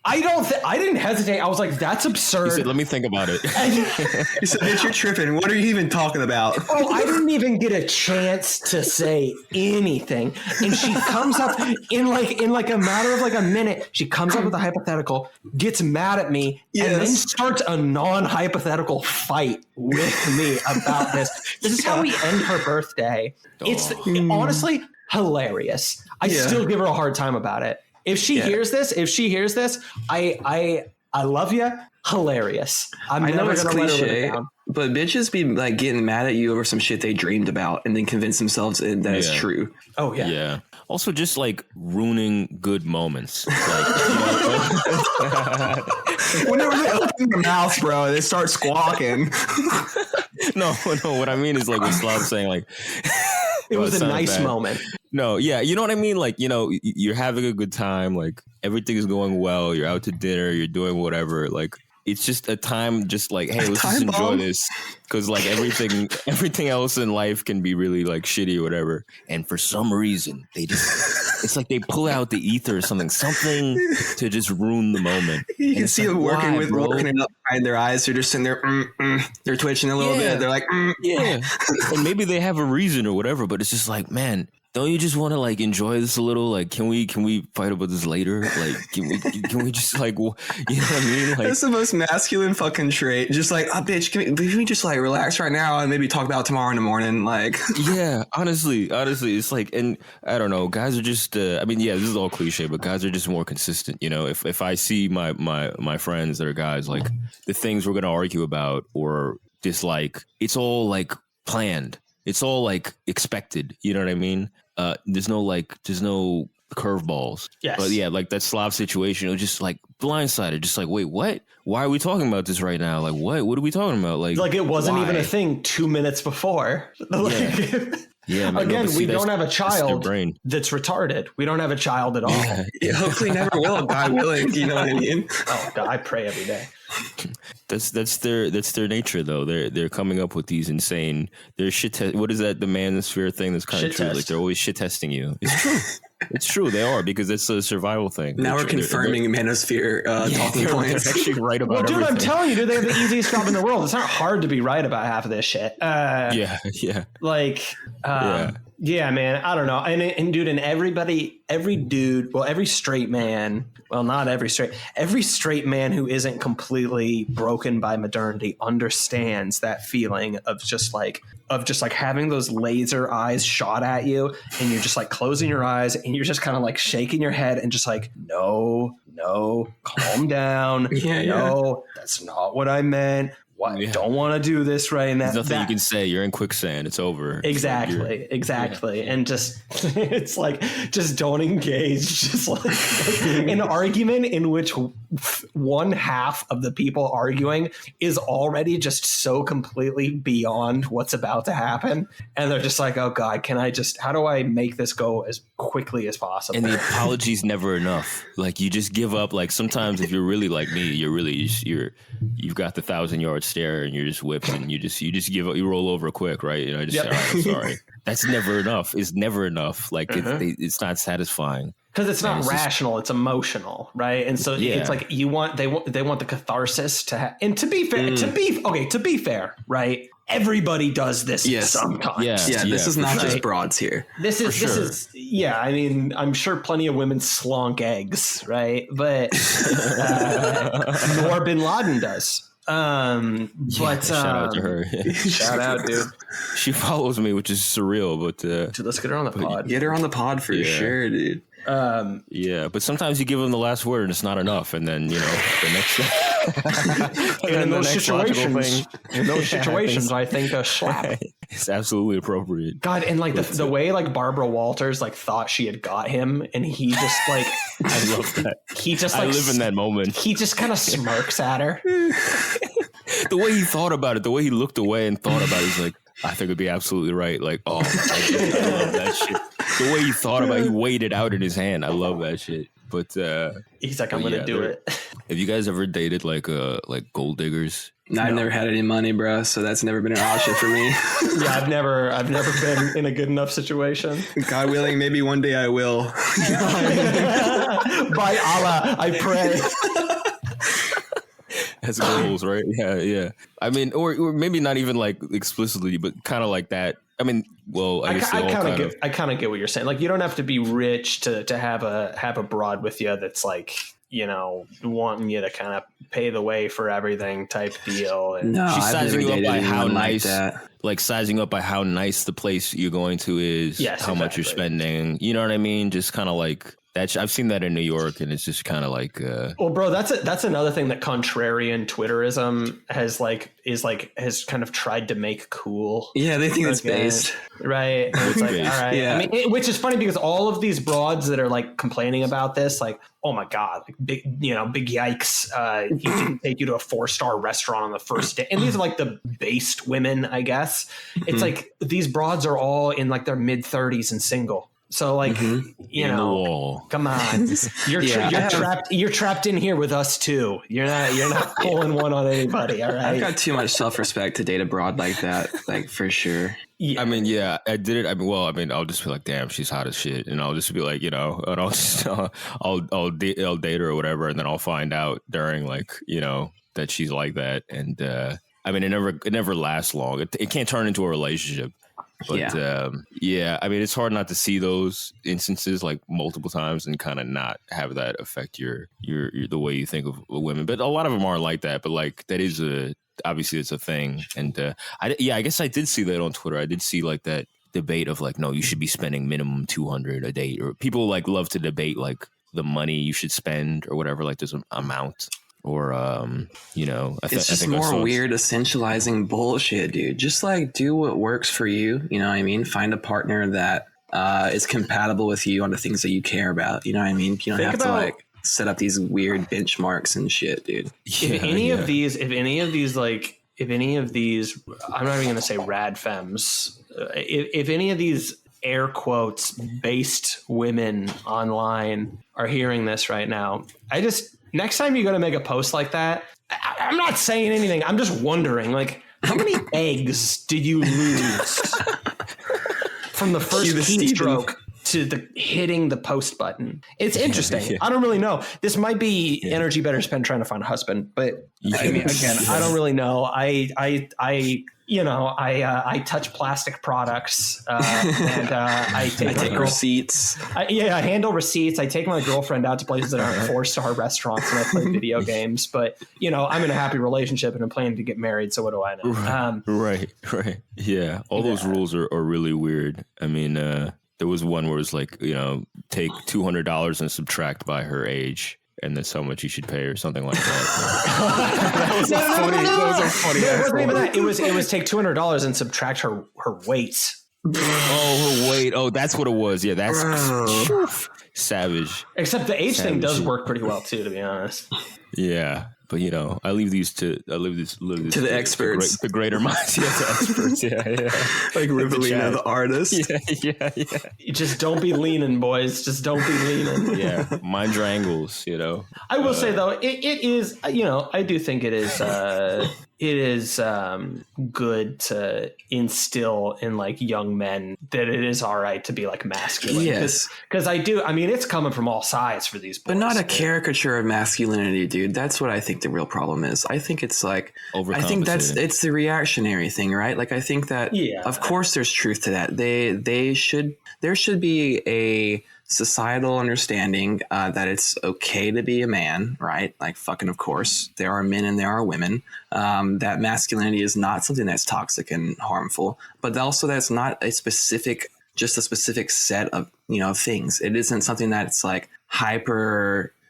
I didn't hesitate. I was like, that's absurd. He said, let me think about it. He said, bitch, you're tripping. What are you even talking about? Oh, I didn't even get a chance to say anything. And she comes up in like a matter of like a minute. She comes up with a hypothetical, gets mad at me, and then starts a non-hypothetical fight with me about this. This is how we end her birthday. It's honestly hilarious. I still give her a hard time about it. If she hears this, I love you. Hilarious. I know it's cliche, but bitches be like getting mad at you over some shit they dreamed about and then convince themselves that it's true. Oh yeah. Yeah. Also, just like ruining good moments. Like, whenever they open their mouth, bro, they start squawking. No. What I mean is like what Slav's saying, like. It was a nice moment. No, yeah, you know what I mean? Like, you know, you're having a good time. Like, everything is going well. You're out to dinner. You're doing whatever. Like, it's just a time just like, hey, let's just enjoy this. Because, like, everything else in life can be really, like, shitty or whatever. And for some reason, they just, it's like they pull out the ether or something to just ruin the moment. You can see them working it up behind their eyes. They're just sitting there, they're twitching a little bit. They're like, yeah. And maybe they have a reason or whatever, but it's just like, man, don't you just want to like enjoy this a little? Like, can we fight about this later? Like, can we just like, you know what I mean? Like, that's the most masculine fucking trait. Just like, bitch, can we just like relax right now and maybe talk about tomorrow in the morning? Like, yeah, honestly, it's like, and I don't know, guys are just, I mean, yeah, this is all cliche, but guys are just more consistent. You know, if I see my friends that are guys, like the things we're gonna argue about or dislike, it's all like planned. It's all like expected. You know what I mean? There's no curveballs. Yes. But yeah, like that Slav situation, it was just like blindsided. Just like, wait, what? Why are we talking about this right now? Like, what? What are we talking about? Like it wasn't even a thing 2 minutes before. Yeah. Again, we don't have a child that's retarded. We don't have a child at all. Yeah, hopefully never will. God willing. You know what I mean? Oh God, I pray every day. That's their nature though. They're coming up with these insane. They're shit. What is that? The manosphere thing that's kind of true. Like they're always shit testing you. It's true. It's true. They are, because it's a survival thing. Now we're confirming manosphere talking points. They're actually right about dude, everything. I'm telling you, dude, they have the easiest job in the world. It's not hard to be right about half of this shit. Yeah. Like, yeah, man. I don't know. And dude, and every dude, well, every straight man, well, not every straight man who isn't completely broken by modernity understands that feeling of just like having those laser eyes shot at you, and you're just like closing your eyes and you're just kind of like shaking your head and just like, no, calm down. No, that's not what I meant. What? Yeah. Don't want to do this right now. There's nothing you can say. You're in quicksand. It's over. Exactly. Yeah. And just, it's like, just don't engage. Just like an argument in which one half of the people arguing is already just so completely beyond what's about to happen. And they're just like, oh God, how do I make this go as quickly as possible? And the apology's never enough. Like, you just give up. Like, sometimes if you're really like me, you've got the 1,000-yard stare and you're just whipped and you just give up, you roll over quick, right? You know, just say, all right, I'm sorry. That's never enough. It's never enough. Like, it's not satisfying. because it's not rational, it's emotional, right? And so it's like they want the catharsis to have. And to be fair, to be fair, right? Everybody does this sometimes. Yeah, this is not just broads here. This is I mean, I'm sure plenty of women slonk eggs, right? But nor Bin Laden does. But shout out to her. Shout out, dude. She follows me, which is surreal, but dude, let's get her on the pod. Get her on the pod for sure, dude. But sometimes you give them the last word and it's not enough, and then the next and in those situations, I think a slap. It's absolutely appropriate. God, and like the way like Barbara Walters like thought she had got him, and he just like I love that. He just like I live in that moment. He just kind of smirks at her. The way he thought about it, the way he looked away and thought about it, he's like, I think it'd be absolutely right. Like, I love that shit. The way he thought about it, he weighed it out in his hand. I love that shit. But he's like, I'm gonna do it. Have you guys ever dated like gold diggers? No, I've never had any money, bro. So that's never been an option for me. Yeah, I've never been in a good enough situation. God willing, maybe one day I will. By Allah, I pray. As goals, right? Yeah. I mean, or maybe not even like explicitly, but kind of like that. I mean, well, I kind of get what you're saying. Like, you don't have to be rich to have a broad with you that's like, wanting you to kind of pay the way for everything type deal. And no, she's sizing you up by how nice, like sizing up by how nice the place you're going to is, how much you're spending. You know what I mean? Just kind of like that. I've seen that in New York, and it's just kind of like. Well, bro, that's another thing that contrarian Twitterism has kind of tried to make cool. Yeah, they think it's based, right? And it's like, all right. Yeah. I mean, which is funny because all of these broads that are like complaining about this, like, oh my God, like big yikes. He didn't take you to a 4-star restaurant on the first day. And these are like the based women, I guess. It's like these broads are all in like their mid 30s and single. So like, come on, you're trapped in here with us too. You're not pulling one on anybody. All right. I've got too much self-respect to date abroad like that. Like for sure. Yeah. I mean, yeah, I did it. I mean, I'll just be like, damn, she's hot as shit. And I'll just be like, and I'll just, I'll date her or whatever. And then I'll find out during like, that she's like that. And, I mean, it never lasts long. It can't turn into a relationship. But I mean, it's hard not to see those instances like multiple times and kind of not have that affect your the way you think of women. But a lot of them aren't like that. But like that is obviously it's a thing. And I guess I did see that on Twitter. I did see like that debate of like, no, you should be spending minimum $200 a date, or people like love to debate like the money you should spend or whatever. Like there's an amount. Or, it's just more weird essentializing bullshit, dude. Just like do what works for you. You know what I mean? Find a partner that is compatible with you on the things that you care about. You know what I mean? You don't have to like set up these weird benchmarks and shit, dude. If any of these, I'm not even going to say rad femmes. If any of these air quotes based women online are hearing this right now, next time you're going to make a post like that, I'm not saying anything. I'm just wondering, like, how many eggs did you lose from the first keystroke to hitting the post button? It's interesting. Yeah. I don't really know. This might be energy better spent trying to find a husband, but I mean, again, I don't really know. I touch plastic products and I take receipts. I handle receipts. I take my girlfriend out to places that aren't 4-star restaurants and I play video games. But, I'm in a happy relationship and I'm planning to get married. So what do I know? Right. Yeah. All those rules are really weird. I mean, there was one where it's like, take $200 and subtract by her age. And that's how much you should pay or something like that. That was a funny. It wasn't even that. It was take $200 and subtract her weight. Oh, her weight. Oh, that's what it was. Yeah, that's savage. Except the age thing does work pretty well too, to be honest. Yeah. But I leave these to the experts, the greater minds. Yeah, the experts. Yeah. Like Rivalina, the artist. Yeah. You just don't be leaning, boys. Just don't be leaning. Yeah, mind your angles. I will say though, it is. I do think it is. it is good to instill in like young men that it is all right to be like masculine. Yes, because I mean, it's coming from all sides for these boys, but not a caricature of masculinity, dude. That's what I think the real problem is. I think it's like, I think it's the reactionary thing, right? Like, I think that, of course, there's truth to that. There should be a societal understanding that it's okay to be a man, right? Like, fucking, of course, there are men and there are women. That masculinity is not something that's toxic and harmful, but also that's not just a specific set of, things. It isn't something that's like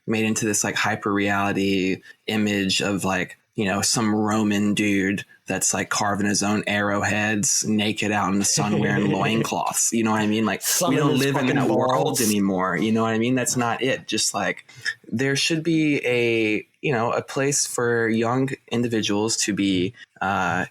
made into this like hyper reality image of like, some Roman dude that's like carving his own arrowheads naked out in the sun wearing loincloths. You know what I mean? Like, we don't live in that world anymore. You know what I mean? That's not it. Just like, there should be a place for young individuals to be,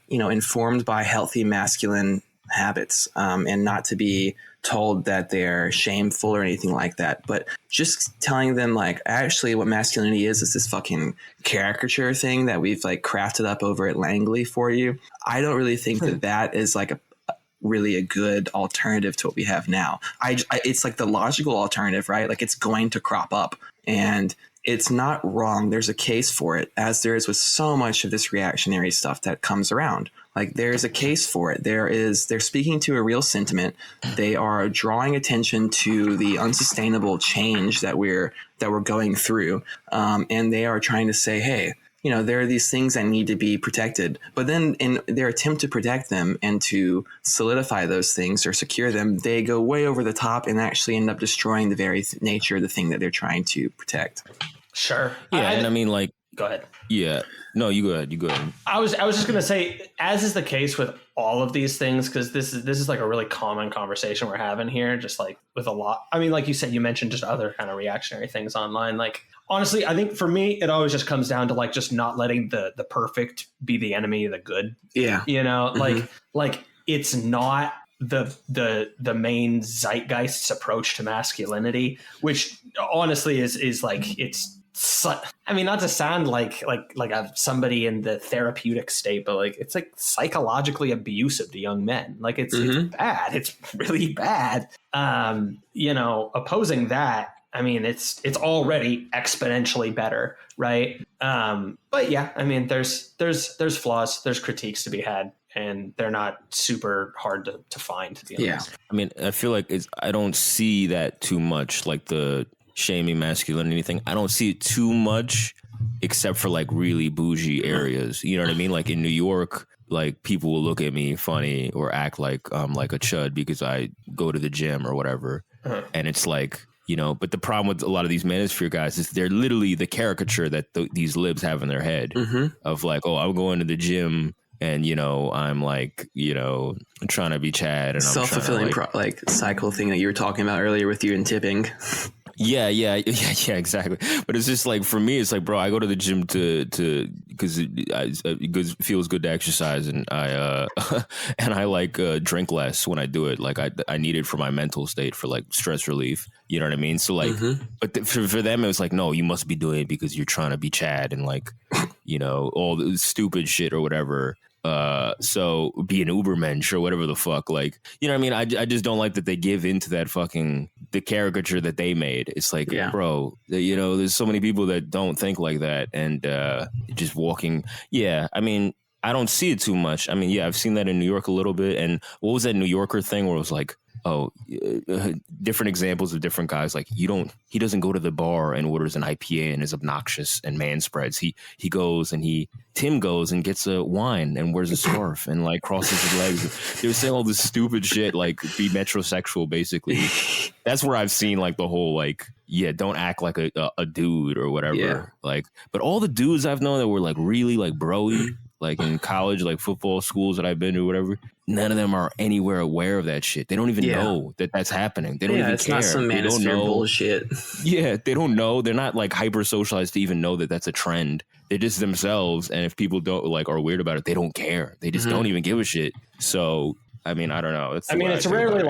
informed by healthy masculine habits, and not to be told that they're shameful or anything like that. But just telling them like, actually what masculinity is this fucking caricature thing that we've like crafted up over at Langley for you. I don't really think that is like really a good alternative to what we have now. It's like the logical alternative, right? Like, it's going to crop up and it's not wrong. There's a case for it, as there is with so much of this reactionary stuff that comes around. Like, there's a case for it. They're speaking to a real sentiment. They are drawing attention to the unsustainable change that we're going through. And they are trying to say, hey, there are these things that need to be protected. But then in their attempt to protect them and to solidify those things or secure them, they go way over the top and actually end up destroying the very nature of the thing that they're trying to protect. Sure. Yeah, and I mean, like... Go ahead. Yeah. No, you go ahead. I was just going to say, as is the case with all of these things, because this is like a really common conversation we're having here, just like with a lot. I mean, like you said, you mentioned just other kind of reactionary things online. Like, honestly, I think for me, it always just comes down to like just not letting the perfect be the enemy of the good. Yeah. Like it's not the main zeitgeist's approach to masculinity, which honestly is like, it's, I mean, not to sound like somebody in the therapeutic state, but like, it's like psychologically abusive to young men. Like, it's bad. It's really bad. Opposing that, I mean, it's already exponentially better, right? But yeah, I mean, there's flaws, there's critiques to be had, and they're not super hard to find, to be honest. I mean, I feel like I don't see that too much, like the shaming masculinity thing. I don't see it too much, except for like really bougie areas. You know what I mean? Like in New York, like people will look at me funny or act like I'm like a chud because I go to the gym or whatever. And it's like, but the problem with a lot of these manosphere guys is they're literally the caricature that these libs have in their head of like, oh, I'm going to the gym and, I'm like, trying to be Chad. And self-fulfilling cycle thing that you were talking about earlier with you and tipping. Yeah, exactly. But it's just like, for me, it's like, bro, I go to the gym because it feels good to exercise, and I like drink less when I do it. Like I need it for my mental state, for like stress relief. You know what I mean? So like, but for them, it was like, no, you must be doing it because you're trying to be Chad and like, all the stupid shit or whatever. So be an Ubermensch or whatever the fuck, like, you know what I mean? I just don't like that they give into that the caricature that they made. It's like, bro, there's so many people that don't think like that, and just walking. Yeah, I mean, I don't see it too much. I mean, yeah, I've seen that in New York a little bit. And what was that New Yorker thing where it was like, different examples of different guys. Like he doesn't go to the bar and orders an IPA and is obnoxious and man spreads. Tim goes and gets a wine and wears a scarf and like crosses his legs. They were saying all this stupid shit, like be metrosexual, basically. That's where I've seen like the whole, like, don't act like a dude or whatever. Yeah. Like, but all the dudes I've known that were like really like bro-y, like in college, like football schools that I've been to, whatever, none of them are anywhere aware of that shit. They don't even know that that's happening. They don't even care. Not some manosphere bullshit. Yeah, they don't know. They're not like hyper socialized to even know that that's a trend. They're just themselves, and if people don't like are weird about it, they don't care. They just don't even give a shit. So I mean, I don't know. It's rarely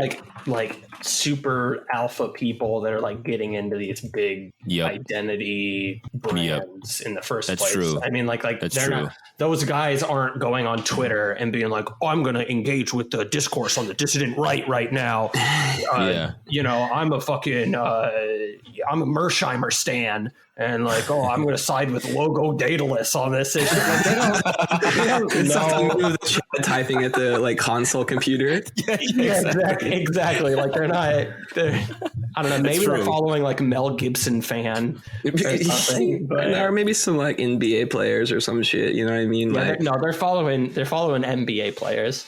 like super alpha people that are like getting into these big identity brands in the first place. True. I mean, like that's they're true. not, those guys aren't going on Twitter and being like, oh, I'm going to engage with the discourse on the dissident right now. You know, I'm a fucking I'm a Mersheimer stan. And like, oh, I'm going to side with Logo Daedalus on this issue. Like, they don't know. Typing at the like console computer. Exactly. Like I don't know. Maybe they're following like Mel Gibson fan or something, or maybe some like NBA players or some shit. You know what I mean? Yeah, they're following NBA players.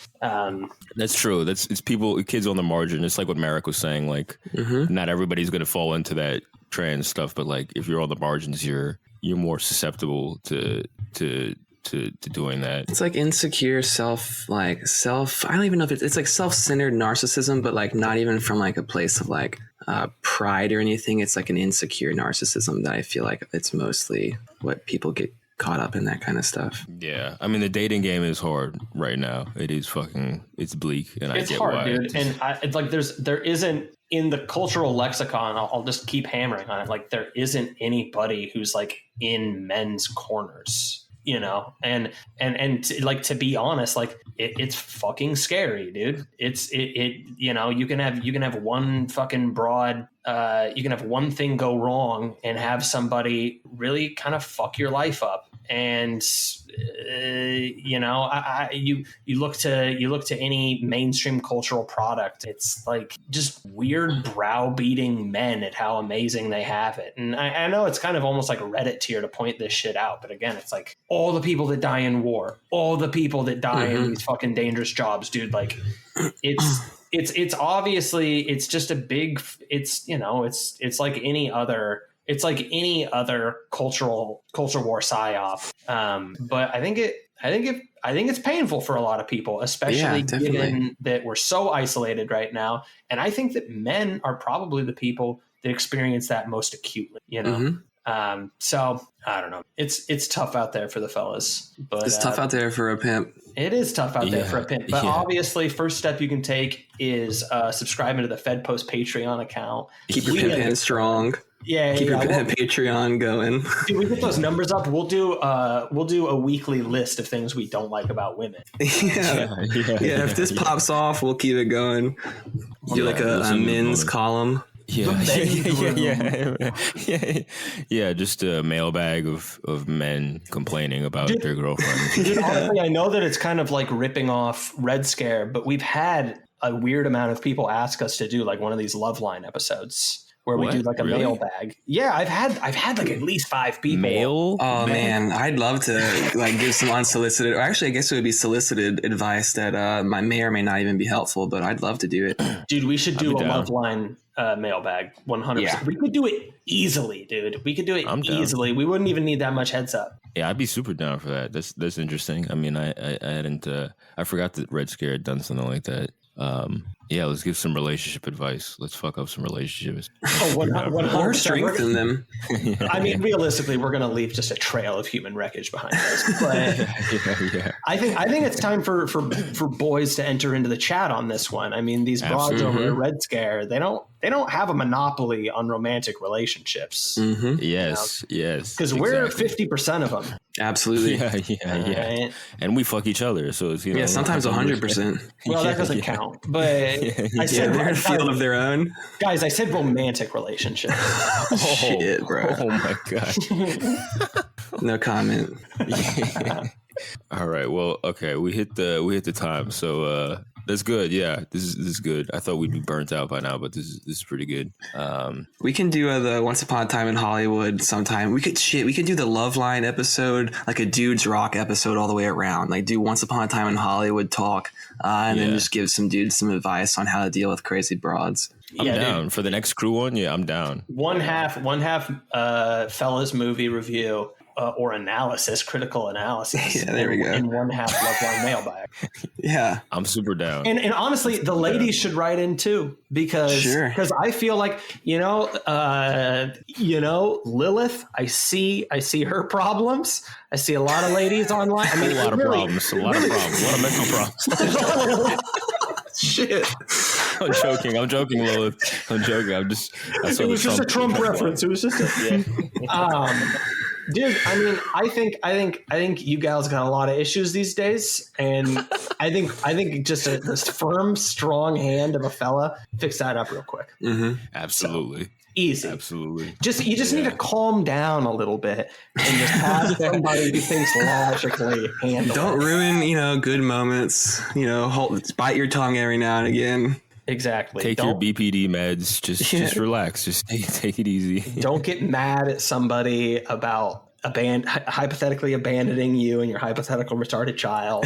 That's true. It's kids on the margin. It's like what Merrick was saying. Like, not everybody's going to fall into that trans stuff, but like if you're on the margins, you're more susceptible to doing that. It's like insecure self. I don't even know if it's like self-centered narcissism, but like not even from like a place of like pride or anything. It's like an insecure narcissism that I feel like it's mostly what people get caught up in, that kind of stuff. Yeah, I mean the dating game is hard right now. It is it's bleak, and I get hard, why. Dude. And it's like there isn't in the cultural lexicon. I'll just keep hammering on it. Like there isn't anybody who's like in men's corners, you know. And like to be honest, like it's fucking scary, dude. It you know, you can have one fucking broad. You can have one thing go wrong and have somebody really kind of fuck your life up. And you know, you look to any mainstream cultural product. It's like just weird browbeating men at how amazing they have it. And I know it's kind of almost like a Reddit tier to point this shit out, but again, it's like all the people that die in war, all the people that die in these fucking dangerous jobs, dude. Like it's obviously it's just a big. It's you know it's like any other. It's like any other culture war psyop, but I think it's painful for a lot of people, especially given that we're so isolated right now. And I think that men are probably the people that experience that most acutely. You know, so I don't know. It's tough out there for the fellas, but it's tough out there for a pimp. It is tough out there for a pimp, but obviously, first step you can take is subscribing to the Fed Post Patreon account. Keep your pimp hand strong. Yeah, keep your Patreon going. Dude, we get those numbers up. We'll do a weekly list of things we don't like about women. If this pops off, we'll keep it going. Do like a men's column. Just a mailbag of men complaining about their girlfriends. Dude, honestly, I know that it's kind of like ripping off Red Scare, but we've had a weird amount of people ask us to do like one of these Love Line episodes where we do like a mailbag. Yeah, I've had like at least 5 people. Man, I'd love to like give some unsolicited, or actually I guess it would be solicited advice that may or may not even be helpful, but I'd love to do it. Dude, we should do a Love Line mailbag 100%. Yeah. We could do it easily, dude. We could do it easily. We wouldn't even need that much heads up. Yeah, I'd be super down for that. That's interesting. I mean, I hadn't I forgot that Red Scare had done something like that. Let's give some relationship advice. Let's fuck up some relationships. Or strengthen them. I mean, realistically, we're going to leave just a trail of human wreckage behind us. But I think it's time for boys to enter into the chat on this one. I mean, these broads over at Red Scare, they don't have a monopoly on romantic relationships. Yes. Because we're 50% of them. Absolutely. Right? And we fuck each other. So it's, sometimes 100%. Well, that doesn't count. But I said they're in a field of their own. Guys, I said romantic relationships. Shit, bro. Oh my God. No comment. All right. Well, okay. We hit the time. So that's good. Yeah, this is good. I thought we'd be burnt out by now, but this is pretty good. We can do the Once Upon a Time in Hollywood sometime. We could do the Love Line episode, like a Dudes Rock episode all the way around. Like do Once Upon a Time in Hollywood talk, and then just give some dudes some advice on how to deal with crazy broads. I'm down for the next crew one. Yeah, I'm down. One half fellas movie review. Or analysis, critical analysis. Yeah, there we go. In one half Love Line mailbag. Yeah, I'm super down. And honestly, the ladies should write in too, because I feel like Lilith. I see her problems. I see a lot of ladies online. I mean, a lot of problems. A lot of mental problems. shit. I'm joking, Lilith. I'm joking. It was just a Trump reference. It was just dude, I mean, I think you gals got a lot of issues these days, and I think just a firm, strong hand of a fella fix that up real quick. Mm-hmm. Absolutely. So, easy. Absolutely. You just need to calm down a little bit and just have somebody who thinks logically handle Don't ruin, good moments. Bite your tongue every now and again. Exactly. Take your BPD meds. Just relax. Just take it easy. Don't get mad at somebody about hypothetically abandoning you and your hypothetical retarded child.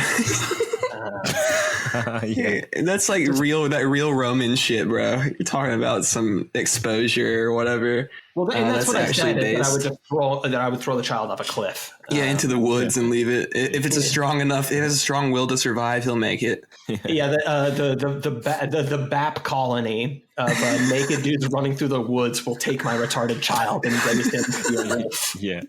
Yeah, that's like real Roman shit, bro. You're talking about some exposure or whatever. Well, and that's what I said. That I would throw the child off a cliff. Into the woods and leave it. If it's it has a strong will to survive, he'll make it. Yeah, the BAP colony of naked dudes running through the woods will take my retarded child and raise him to be a wolf. Yeah.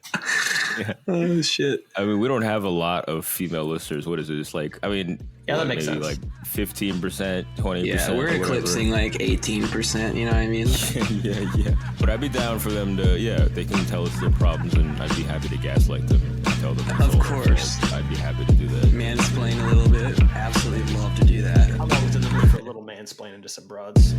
Oh shit. I mean, we don't have a lot of female listeners. What is it? It's like, that makes sense. Like 15%, 20%. Yeah, we're eclipsing like 18%. You know what I mean? Yeah. But I'd be down for them to. Yeah, they can tell us their problems, and I'd be happy to gaslight them and tell them. Of course, I'd be happy to do that. Mansplain a little bit. Absolutely love to do that. I'm always in the mood for a little mansplaining to some broads.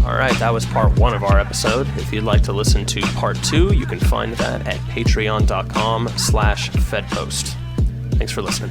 All right, that was part 1 of our episode. If you'd like to listen to part 2, you can find that at patreon.com/fedpost. Thanks for listening.